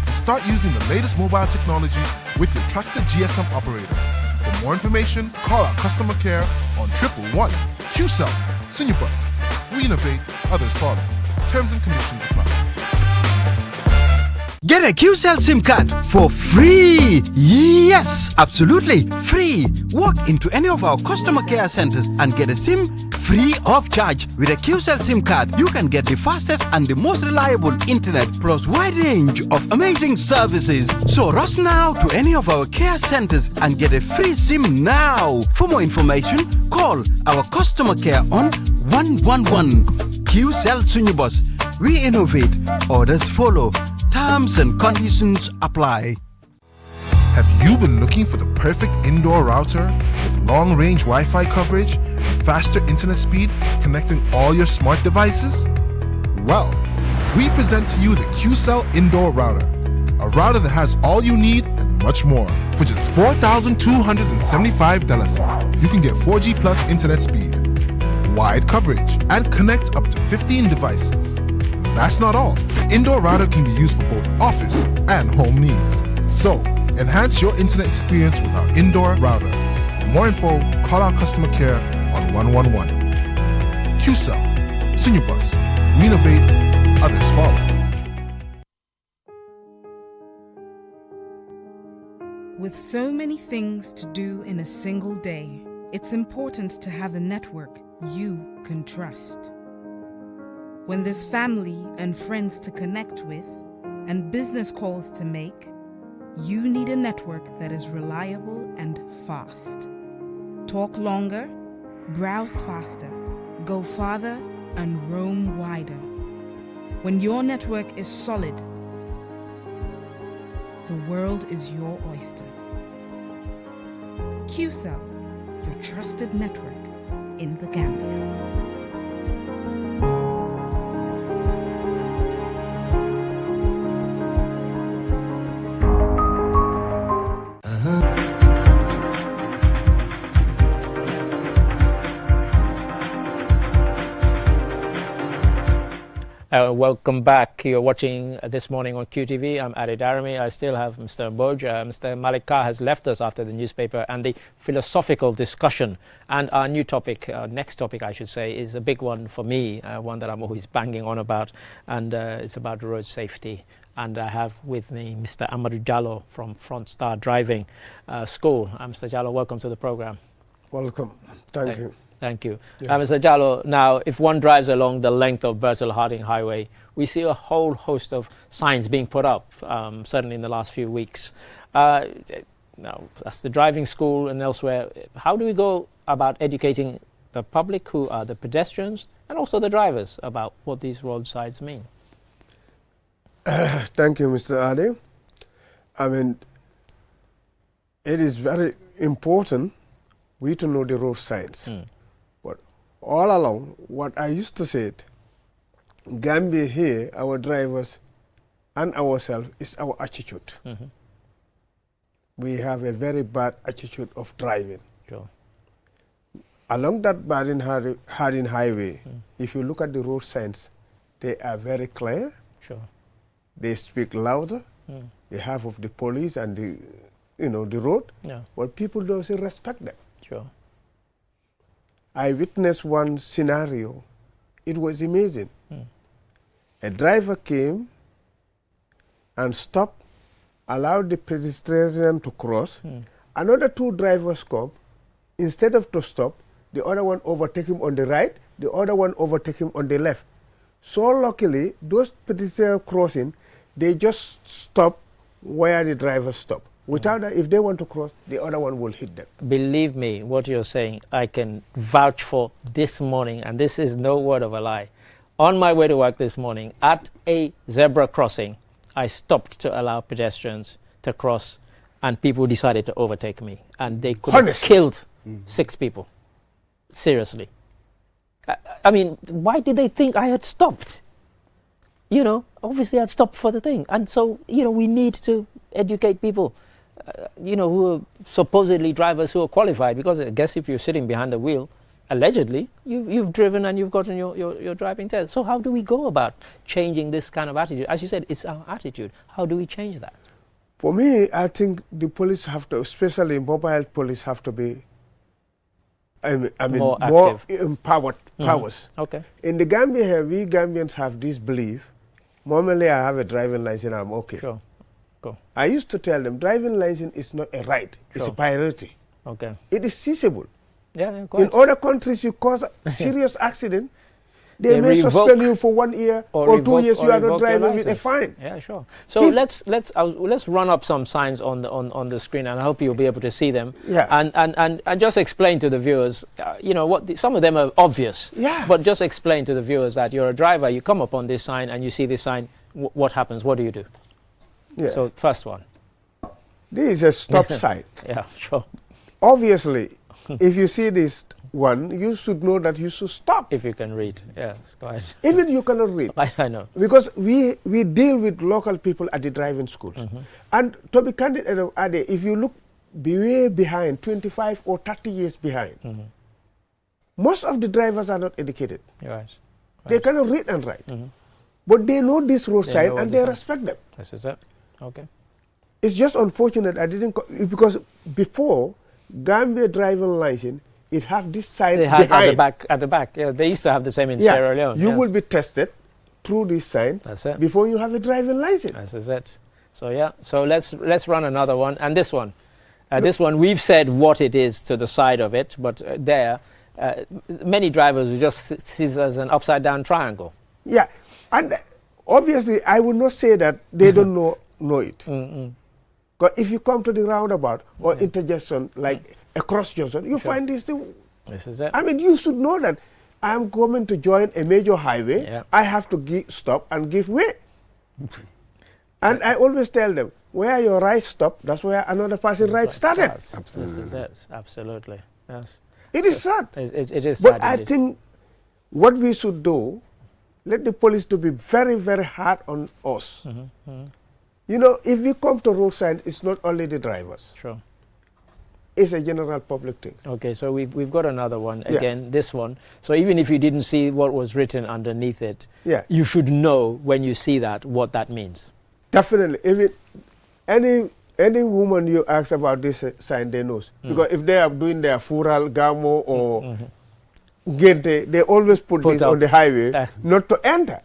and start using the latest mobile technology with your trusted GSM operator. For more information, call our customer care on 111. QCell, Sinubus. We innovate, others follow. Terms and conditions apply. Get a QCell SIM card for free! Yes, absolutely free! Walk into any of our customer care centers and get a SIM free of charge. With a QCell SIM card, you can get the fastest and the most reliable internet plus wide range of amazing services. So rush now to any of our care centers and get a free SIM now. For more information, call our customer care on 111. QCell Sunubus. We innovate, others follow. Terms and conditions apply. Have you been looking for the perfect indoor router with long-range Wi-Fi coverage and faster internet speed connecting all your smart devices? Well, we present to you the QCell Indoor Router, a router that has all you need and much more. For just $4,275, you can get 4G plus internet speed, wide coverage, and connect up to 15 devices. That's not all. The indoor router can be used for both office and home needs. So, enhance your internet experience with our indoor router. For more info, call our customer care on 111. QCell, Sinubus. We innovate, others follow. With so many things to do in a single day, it's important to have a network you can trust. When there's family and friends to connect with and business calls to make, you need a network that is reliable and fast. Talk longer, browse faster, go farther, and roam wider. When your network is solid, the world is your oyster. QCell, your trusted network in the Gambia. Welcome back. You're watching This Morning on QTV. I'm Adi Darami. I still have Mr. Mboj. Mr. Malik Kar has left us after the newspaper and the philosophical discussion. And our new topic, next topic I should say, is a big one for me, one that I'm always banging on about, and it's about road safety. And I have with me Mr. Amadou Jallow from Front Star Driving School. Mr. Jallow, welcome to the program. Welcome. Thank you. Thank you. Yeah. Mr. Jallow, now if one drives along the length of Bertel Harding Highway, we see a whole host of signs being put up, certainly in the last few weeks. Now, that's the driving school and elsewhere. How do we go about educating the public, who are the pedestrians, and also the drivers, about what these road signs mean? Thank you, Mr. Ade. I mean, it is very important we to know the road signs. But all along, what I used to say, Gambia here, our drivers and ourselves, is our attitude. We have a very bad attitude of driving. Sure. Along that Harding Highway, if you look at the road signs, they are very clear. Sure. They speak louder. Behalf of the police and the road. Yeah. But people don't respect them. Sure. I witnessed one scenario. It was amazing. A driver came and stopped, allowed the pedestrian to cross. Another two drivers come. Instead of to stop, the other one overtake him on the right, the other one overtake him on the left. So luckily, those pedestrians crossing, they just stop where the drivers stop. Without that, if they want to cross, the other one will hit them. Believe me, what you're saying, I can vouch for this morning, and this is no word of a lie. On my way to work this morning, at a zebra crossing, I stopped to allow pedestrians to cross, and people decided to overtake me. And they could have killed 6 people. Seriously. I mean, why did they think I had stopped? Obviously I'd stopped for the thing. And so, we need to educate people, who are supposedly drivers who are qualified, because I guess if you're sitting behind the wheel, allegedly, you've driven and you've gotten your driving test. So how do we go about changing this kind of attitude? As you said, it's our attitude. How do we change that? For me, I think the police have to, especially mobile police, have to be more empowered powers. Okay. In the Gambia here, we Gambians have this belief, normally I have a driving license, I'm okay. Sure. Go. I used to tell them, driving license is not a right, it's a priority. Okay. It is feasible. Yeah, in other countries, you cause a serious accident, they may suspend you for 1 year or 2 years. You are not driving with a fine. Yeah, sure. So let's run up some signs on the screen, and I hope you'll be able to see them. Yeah. And just explain to the viewers, some of them are obvious. Yeah. But just explain to the viewers that you're a driver, you come upon this sign and you see this sign. What happens? What do you do? Yeah. So first one. This is a stop sign. Yeah, sure. Obviously, if you see this one, you should know that you should stop. If you can read, yes, go ahead. Even you cannot read. I know. Because we deal with local people at the driving schools. And to be candid, Ade, if you look way behind, 25 or 30 years behind, most of the drivers are not educated. Right. They cannot read and write. But they know this road sign and they respect them. This is it. Okay. It's just unfortunate I didn't, because before, Gambia driving license, it have this sign behind. At the back. Yeah, they used to have the same in Sierra Leone. You will be tested through this sign before you have a driving license. This is it. So so let's run another one, and this one. This one, we've said what it is to the side of it, but many drivers will just see it as an upside down triangle. Yeah, and obviously I would not say that they don't know it. Because if you come to the roundabout or intersection, like a cross junction, you find this thing. This is it. I mean, you should know that I'm coming to join a major highway. Yeah. I have to stop and give way. And I always tell them, where your right stop, that's where another person's right started. This is it. Absolutely. Yes. It is sad. It is sad. But I think what we should do, let the police to be very, very hard on us. If we come to road signs, it's not only the drivers. Sure. is a general public thing. Okay, so we've got another one again. This one. So even if you didn't see what was written underneath it, you should know when you see that what that means. Definitely. If any woman you ask about this sign, they knows because if they are doing their fural, gamo, or gente, they always put this on the highway not to enter.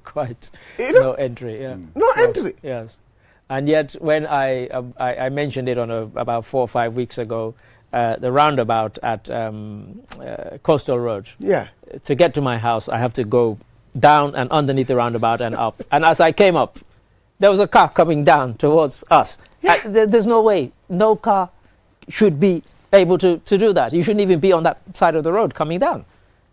Quite. No entry. Yeah. No entry. Yes. And yet, when I mentioned it on about 4 or 5 weeks ago, the roundabout at Coastal Road. Yeah. To get to my house, I have to go down and underneath the roundabout and up. And as I came up, there was a car coming down towards us. Yeah. There's no way. No car should be able to do that. You shouldn't even be on that side of the road coming down.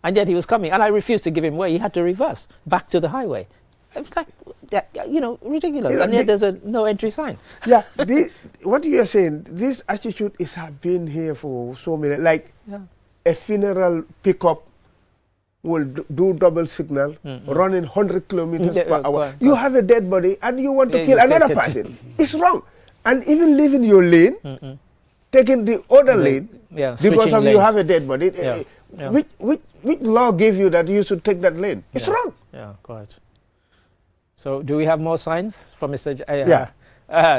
And yet he was coming. And I refused to give him way. He had to reverse back to the highway. It was like, ridiculous. And yet there's no entry sign. Yeah, what you are saying, this attitude has been here for so many, like a funeral pickup will do double signal, running 100 kilometers per hour. You have a dead body and you want to kill another person. It's wrong. And even leaving your lane, taking the other lane, because of you have a dead body. Which law gave you that you should take that lane? It's wrong. Yeah, quite. So do we have more signs from Mr.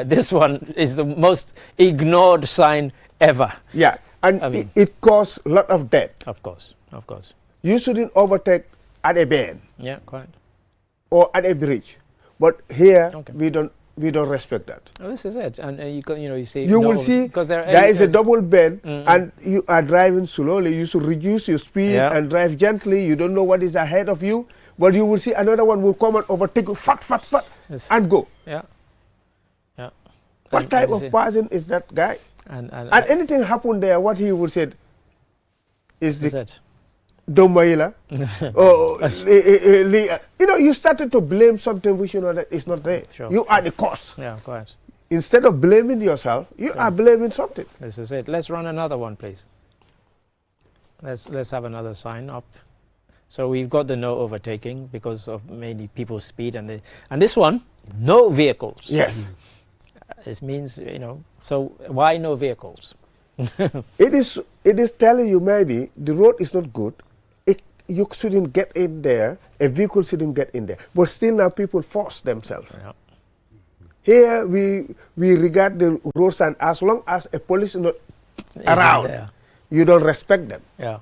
This one is the most ignored sign ever. Yeah, and I mean, it caused a lot of death. Of course, of course. You shouldn't overtake at a bend. Yeah, quite. Or at a bridge. But here, we don't respect that. Oh, this is it. And you see... You will see there is a double bend and you are driving slowly. You should reduce your speed and drive gently. You don't know what is ahead of you. But you will see another one will come and overtake you, fat, and go. Yeah. Yeah. What type of person is that guy? And anything happened there, what he would say is the Domaila. You started to blame something which you know that is not there. Sure. You are the cause. Yeah, quite. Instead of blaming yourself, you are blaming something. This is it. Let's run another one, please. Let's have another sign up. So we've got the no overtaking because of mainly people's speed, and this one, no vehicles. Yes. This means, so why no vehicles? It is telling you maybe the road is not good. You shouldn't get in there. A vehicle shouldn't get in there. But still now people force themselves. Yeah. Here we regard the road sign as long as a police is not around. You don't respect them. Yeah.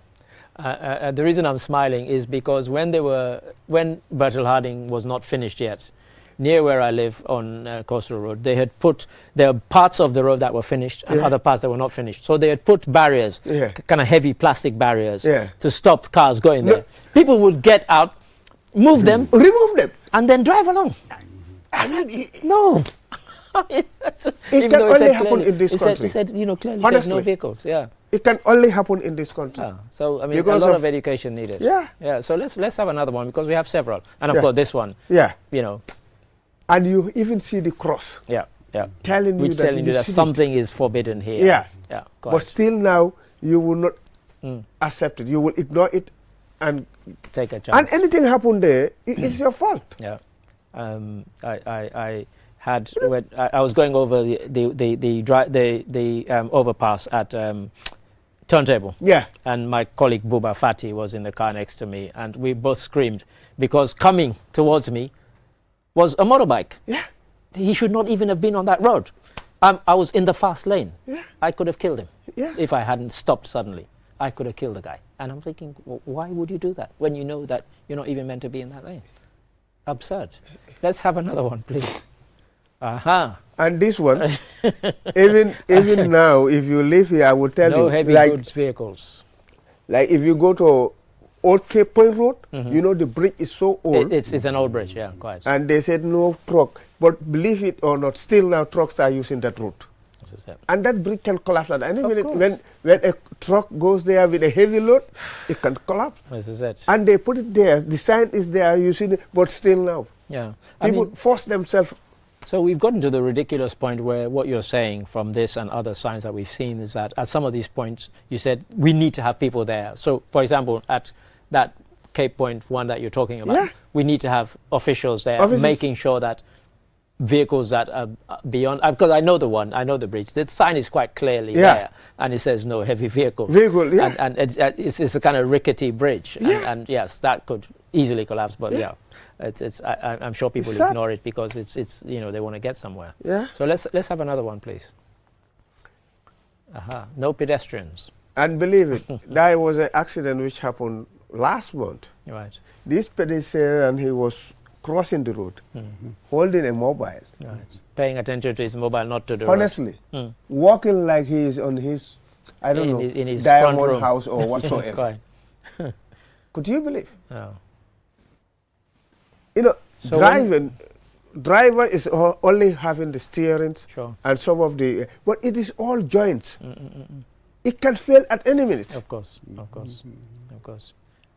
The reason I'm smiling is because when Bertel Harding was not finished yet, near where I live on Coastal Road, there are parts of the road that were finished and other parts that were not finished. So they had put barriers, kind of heavy plastic barriers, to stop cars going there. People would get out, move them, remove them, and then drive along. No. It can only happen in this country. It said, clearly said no vehicles. Yeah. It can only happen in this country. So I mean, because a lot of education needed. Yeah. Yeah. So let's have another one because we have several, and of course this one. Yeah. And you even see the cross. Yeah. Yeah. Telling you that something is forbidden here. Yeah. Yeah. But still now you will not accept it. You will ignore it and take a chance. And anything happen there, it's your fault. Yeah. I had when I was going over the overpass at Turntable. Yeah. And my colleague Buba Fati was in the car next to me, and we both screamed because coming towards me was a motorbike. Yeah. He should not even have been on that road. I was in the fast lane. Yeah. I could have killed him. Yeah. If I hadn't stopped suddenly. I could have killed the guy. And I'm thinking, well, why would you do that when you know that you're not even meant to be in that lane? Absurd. Let's have another one, please. Aha. And this one, even now, if you live here, I will tell you. No heavy goods vehicles. Like if you go to Old Cape Point Road, the bridge is so old. It's an old bridge, yeah, quite. And they said no truck. But believe it or not, still now trucks are using that route. And that bridge can collapse at any minute. When a truck goes there with a heavy load, it can collapse. This is it. And they put it there. The sign is there, you see it, but still now. Yeah. People force themselves. So we've gotten to the ridiculous point where what you're saying from this and other signs that we've seen is that at some of these points, you said we need to have people there. So, for example, at that Cape Point one that you're talking about, we need to have officials there making sure that vehicles that are beyond, because I know the bridge. The sign is quite clearly there, and it says no heavy vehicle. And it's a kind of rickety bridge, and yes, that could easily collapse. But I'm sure people ignore it because it's they want to get somewhere. So let's have another one, please. No pedestrians. And believe it, there was an accident which happened last month. Right. This pedestrian, he was crossing the road, holding a mobile. Right. Paying attention to his mobile, not to the honestly, walking like he is on his, I don't know, in his diamond house or whatsoever. Could you believe? No. So driver is only having the steering and some of the, but it is all joints. It can fail at any minute. Of course.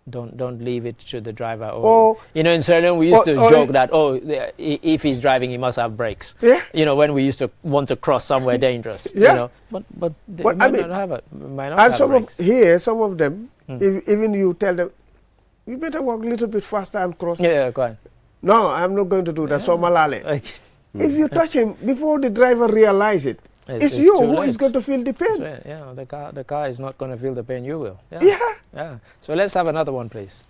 Don't leave it to the driver. Or in Sierra Leone we used to joke that if he's driving he must have brakes. When we used to want to cross somewhere dangerous. But they might not have it. And some of them, even you tell them, you better walk a little bit faster and cross. Quite. No, I'm not going to do that. So malale. If you touch him before the driver realizes it, it's you who is going to feel the pain. The car is not going to feel the pain. You will. Yeah. So let's have another one, please.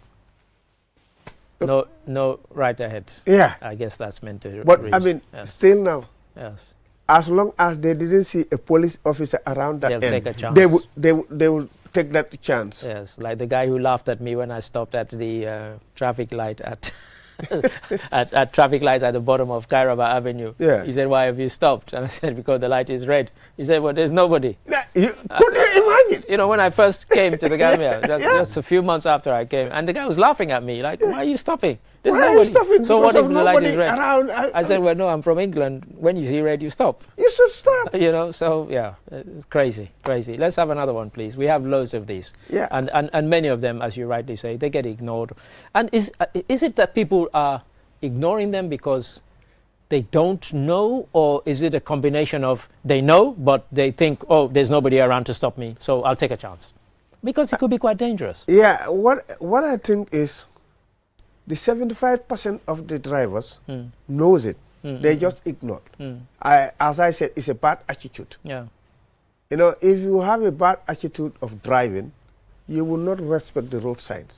No, right ahead. Yeah. I guess that's meant to. But reach. I mean, still now. Yes. As long as they didn't see a police officer around that they'll take a chance. They will take that chance. Yes, like the guy who laughed at me when I stopped at the traffic light at. at traffic lights at the bottom of Kairaba Avenue. He said, "Why have you stopped?" And I said, "Because the light is red." He said, "Well, there's nobody." Could you imagine? When I first came to the Gambia, just a few months after I came, and the guy was laughing at me, like, "Why are you stopping? There's nobody." So what if the light is red? I said, "Well, no, I'm from England. When you see red, you stop." You should stop. So it's crazy. Let's have another one, please. We have loads of these. And many of them, as you rightly say, they get ignored. And is it that people are ignoring them because they don't know, or is it a combination of they know but they think, there's nobody around to stop me, so I'll take a chance? Because it could be quite dangerous. What I think is the 75% of the drivers knows it. They just ignore. As I said, it's a bad attitude. If you have a bad attitude of driving, you will not respect the road signs.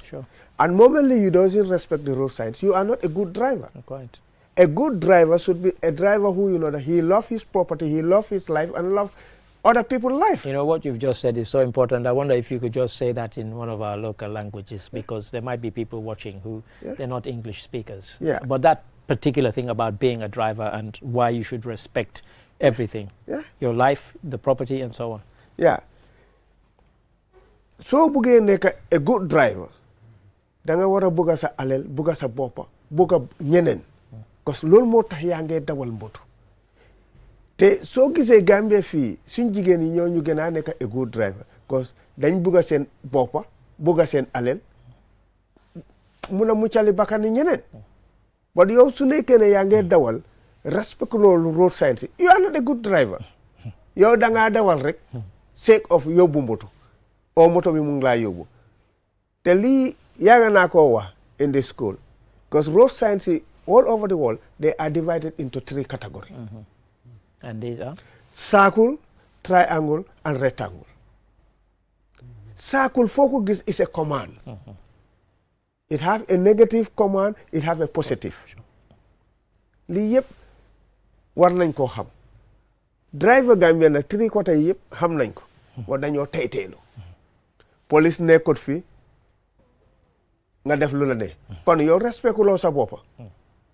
And momentarily you don't respect the road signs, you are not a good driver. Quite. A good driver should be a driver who that he loves his property, he loves his life, and loves other people's life. What you've just said is so important. I wonder if you could just say that in one of our local languages, because there might be people watching who they're not English speakers. But that particular thing about being a driver and why you should respect everything, your life, the property, and so on. So buggee nekk a good driver, danga wara buga sa alel, buga sa bopa, buga ñeneen. Because loolu moo tax yaa ngee dawal moto. Te soo gisee Gambia fii suñ jigéen yi ñoo ñu gën a nekk a good driver because dañ bugga seen boppa bugga seen alel mun a muccali bakkani ñeneen. But yow su nekkee ne yaa ngee dawal respect loolu road signs, you are not a good driver. Yow da ngaa dawal rek sake of yóbbu moto o moto bi mu ngi laa yóbbu. Te lii yaaga naa koo wax in the school because road signs all over the world, they are divided into 3 categories. And these are? Circle, triangle, and rectangle. Circle focus is a command. It has a negative command, it has a positive. Lii yëpp war nañ ko xam. Driver Gambia nag 3 côté yëpp xam nañ ko. War dañoo teyteelu. Police nekkut fi nga def lu la ne. Kon yow respectuloo sa boppa.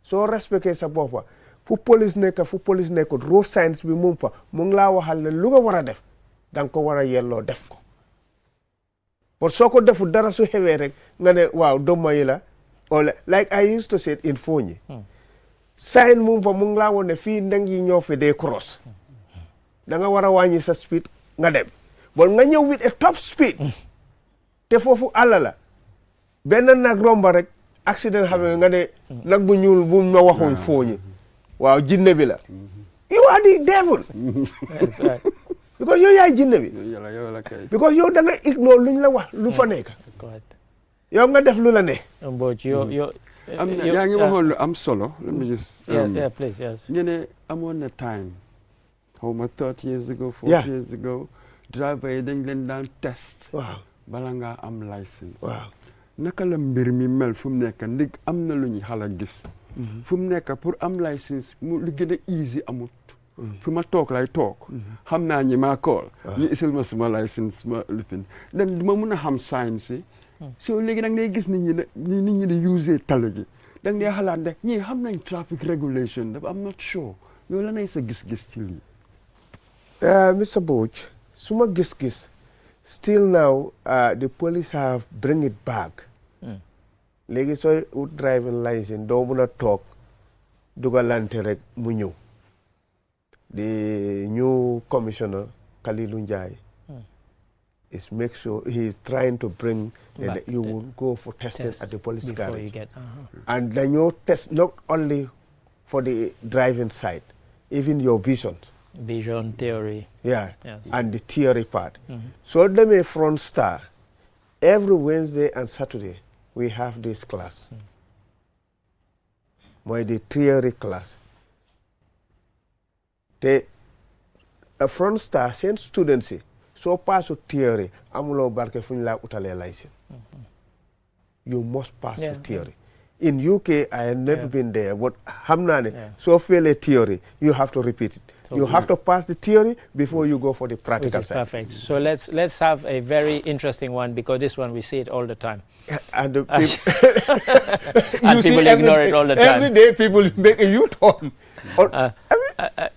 So respecté sa boppa fu police nekkut road signs bi mu fa mu ngi laa waxal ne lu nga war a def danga ko war a yelloo def ko. But soo ko deful dara su xewee rek nga ne waaw doma yi la or like I used to say in Fonyi. Sign mu fa mu ngi laa woon ne fii ndeng yi ñoo fi dee cross. Da nga war a wàññi sa speed nga dem. But nga ñëw with a top speed. Te foofu àll la. Benn nag romba rek accident xamee nga ne nag bu ñuul bu ma waxoon Fonyi. Waaw jinne bi la. You are the devil. That's right. Because yow yaay jinne bi. Because yow da nga ignore luñ la wax lu fa nekk. Yow nga def lu la ne. But I'm solo. Let me just. Please, yes. I'm on the time. How much 30 years ago, 40 years ago, driver yi dañ leen daan test. Wow. Bala nga am license. Wow. Naka la mbir mi mel fu mu nekk ndig am na lu ñu xala gis. Fu mu nekk pour am license mu lu gën a easy amut. Fu ma toog lay toog. Xam naa ñi maa call. Ñu isil ma suma license ma lifin. Den duma mun a xam sign si. So léegi nag day gis nit ñi di use tali gi. Dang dee xalaat ne ñii xam nañ traffic regulation dafa I'm not sure. Yow la nay sa gis-gis ci lii. Mr. Boch, suma gis-gis, still now the police have bring it back. Léegi sooy ut driving license doo mun a toog dugalante rek mu ñëw. The new commissioner Kalilu Njai is make sure he is trying to bring that you will go for testing at the police garage. And then you test not only for the driving side, even your vision, theory. Yeah, yes. And the theory part. So let me front star. Every Wednesday and Saturday, we have this class. The theory class. A front star send students so pass theory amulo barke fuñ la utale license. You must pass the theory. In UK, I have never been there, but hamnane, so fail a theory, you have to repeat it. You have to pass the theory before you go for the practical side. Perfect. So let's have a very interesting one, because this one we see it all the time. And and people ignore it all the time. Every day people make a U-turn.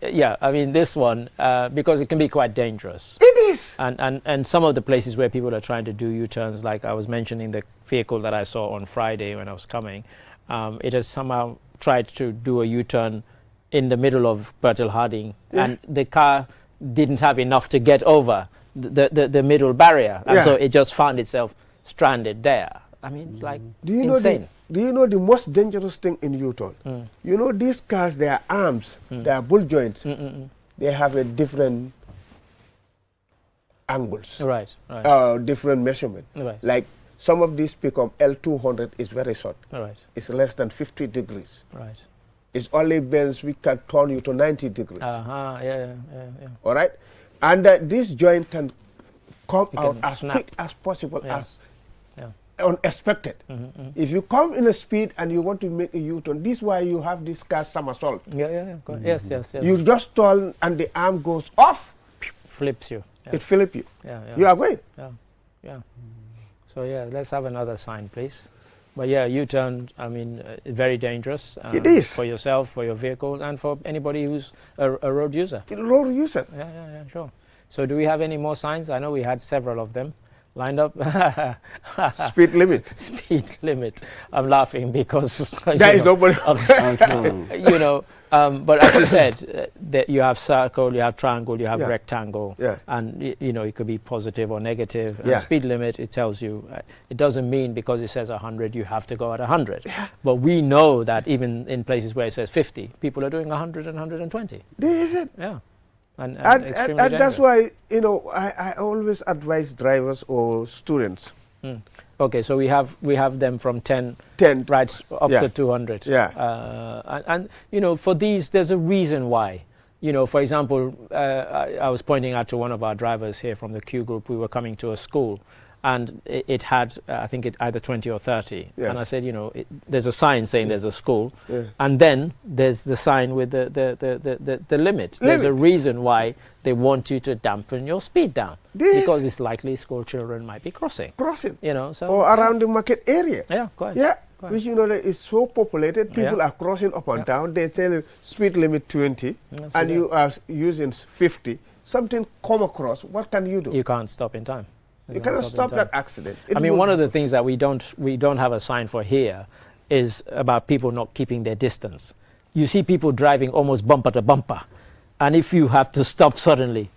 Yeah, I mean this one, because it can be quite dangerous. It is. And some of the places where people are trying to do U-turns, like I was mentioning the vehicle that I saw on Friday when I was coming, it has somehow tried to do a U-turn in the middle of Bertel Harding, and the car didn't have enough to get over the middle barrier, and so it just found itself stranded there. I mean, it's like insane. Do you know the most dangerous thing in U-turn? You know, these cars, they are arms, they are bull joints. They have a different angles. Right. Different measurement. Right. Like some of these pickup L200 is very short. Right. It's less than 50 degrees. Right. It's only bends we can turn you to 90 degrees. Yeah. All right? And this joint can come out as quick as possible, as unexpected. If you come in a speed and you want to make a U-turn, this is why you have this car somersault. Yes. You just turn and the arm goes off. Flips you. It flips you. Yeah. You are going. Yeah. So let's have another sign, please. But U-turn, I mean, very dangerous. It is. For yourself, for your vehicles, and for anybody who's a road user. Road user. Yeah, sure. So do we have any more signs? I know we had several of them lined up. Speed limit. Speed limit. I'm laughing because there is nobody. But as you said, you have circle, you have triangle, you have rectangle, and it could be positive or negative. And speed limit, it tells you, it doesn't mean because it says 100 you have to go at 100. But we know that even in places where it says 50, people are doing 100 and 120. This is it. Yeah. And that's why I always advise drivers or students. Okay, so we have them from 10 right up to 200. And for these, there's a reason why. For example, I was pointing out to one of our drivers here from the Q group. We were coming to a school, and it had I think it either 20 or 30. And I said, there's a sign saying there's a school, and then there's the sign with the limit. There's a reason why they want you to dampen your speed down, because it's likely school children might be crossing. Or around the market area. Yeah, quite. Yeah, which that is so populated. People are crossing up and down. They tell you speed limit 20, and you are using 50. Something come across. What can you do? You can't stop in time. You cannot stop that accident. I mean, one of the things that we don't have a sign for here is about people not keeping their distance. You see people driving almost bumper to bumper, and if you have to stop suddenly.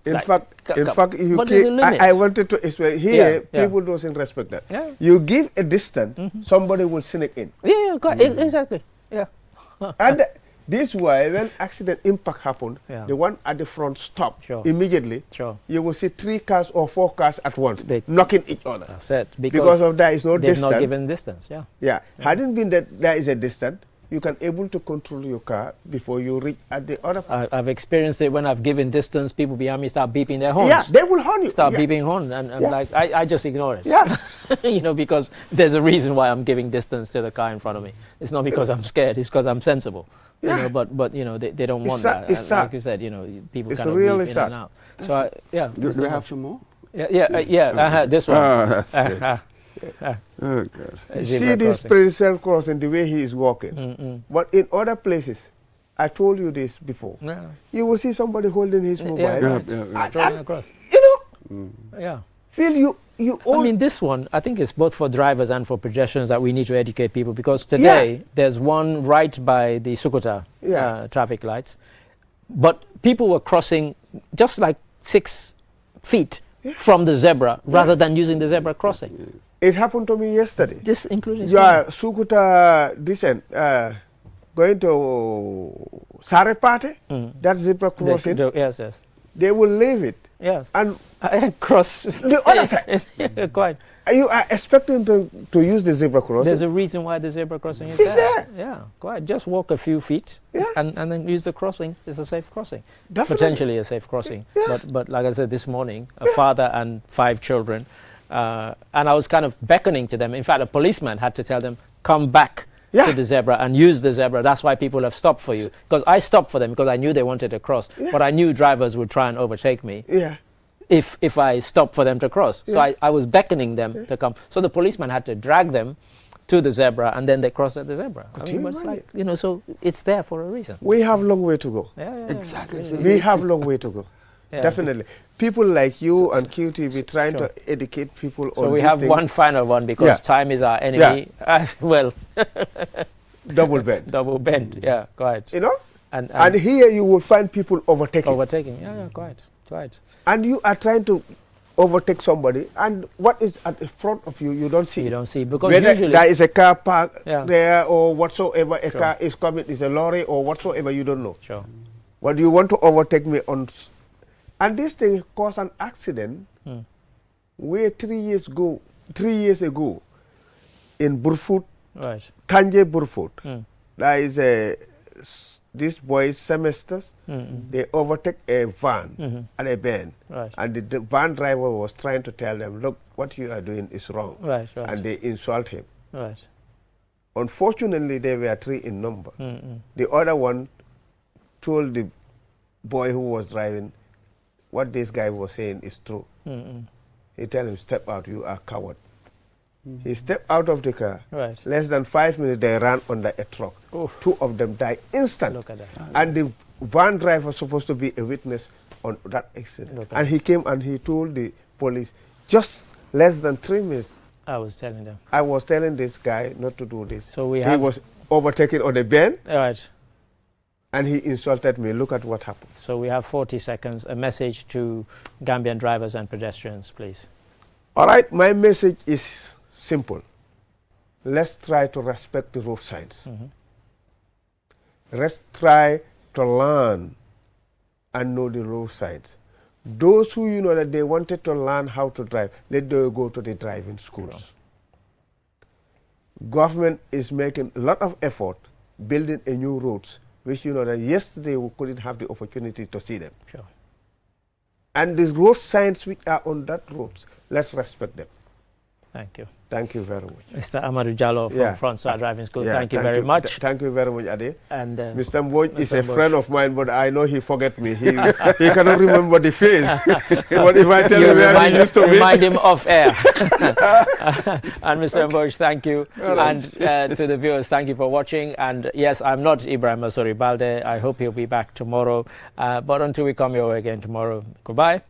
In fact, I wanted to explain here. People doesn't respect that. Yeah. You give a distance, somebody will sneak in. Yeah, exactly. Yeah. And This way, when accident impact happened, the one at the front stopped immediately. You will see 3 cars or 4 cars at once knocking each other. That's it. Because of that, is no they've distance. Not given distance. Hadn't been that there is a distance, you can able to control your car before you reach at the other part. I've experienced it when I've given distance. People behind me start beeping their horns. Yeah, they will horn you. Start beeping horn, and I'm like, I just ignore it. You know, because there's a reason why I'm giving distance to the car in front of me. It's not because I'm scared. It's because I'm sensible. You know, but you know, they don't want that. Like you said, you know, people kind of beep in and out. So do we have some more? I had this one. That's it. Oh, God. You see this pedestrian crossing, the way he is walking. But in other places, I told you this before, you will see somebody holding his mobile. Strolling across. You know? Feel I mean, this one, I think it's both for drivers and for pedestrians that we need to educate people, because today there's one right by the Sukuta traffic lights, but people were crossing just like 6 feet from the zebra rather than using the zebra crossing. It happened to me yesterday. This including Sukuta descent, going to Sarepate, that zebra crossing. Yes. They will leave it. Yes. And cross the other side. Quite. You are expecting to use the zebra crossing. There's a reason why the zebra crossing is there. Yeah, quite. Just walk a few feet and then use the crossing. It's a safe crossing. Definitely. Potentially a safe crossing. But like I said this morning, a father and 5 children, and I was kind of beckoning to them. In fact, a policeman had to tell them, come back to the zebra and use the zebra. That's why people have stopped for you. Because I stopped for them because I knew they wanted to cross. But I knew drivers would try and overtake me if I stopped for them to cross. So I was beckoning them to come. So the policeman had to drag them to the zebra, and then they crossed at the zebra. I mean, but it's like, you know, so it's there for a reason. We have a long way to go. Exactly. We have a long way to go. Definitely. People like you and QTV trying to educate people on So we have one final one, because time is our enemy. Well, double bend. Double bend, quite. You know? And here you will find people overtaking. Quite. And you are trying to overtake somebody, and what is at the front of you, you don't see. You don't see, because whether usually there is a car parked there or whatsoever, a car is coming, is a lorry or whatsoever, you don't know. But you want to overtake me on... And this thing caused an accident where 3 years ago in Burfoot, Tanje Burfoot, there is these boys' semesters, they overtake a van at a bend, and the van driver was trying to tell them, look, what you are doing is wrong, and they insult him. Unfortunately, there were 3 in number. The other one told the boy who was driving, what this guy was saying is true. He told him, step out, you are a coward. He stepped out of the car. Less than 5 minutes, they ran under a truck. 2 of them died instantly. Look at that. And the van driver was supposed to be a witness on that accident. And he came and he told the police, just less than 3 minutes. I was telling them. I was telling this guy not to do this. So he was overtaken on a bend. Right. And he insulted me. Look at what happened. So we have 40 seconds. A message to Gambian drivers and pedestrians, please. All right. My message is simple. Let's try to respect the road signs. Let's try to learn and know the road signs. Those who you know that they wanted to learn how to drive, let them go to the driving schools. Government is making a lot of effort building a new roads, which you know that yesterday we couldn't have the opportunity to see them. And the road signs which are on that roads, let's respect them. Thank you. Thank you very much. Mr. Amadou Jallow from Frontside Driving School, thank you very much. Thank you very much, Ade. And Mr. Mboj is a friend of mine, but I know he forget me. He cannot remember the face. But if I tell him where he used to be... Remind him off air. And Mr. Mboj, thank you. And to the viewers, thank you for watching. And yes, I'm not Ibrahim Asori Balde. I hope he'll be back tomorrow. But until we come your way again tomorrow, goodbye.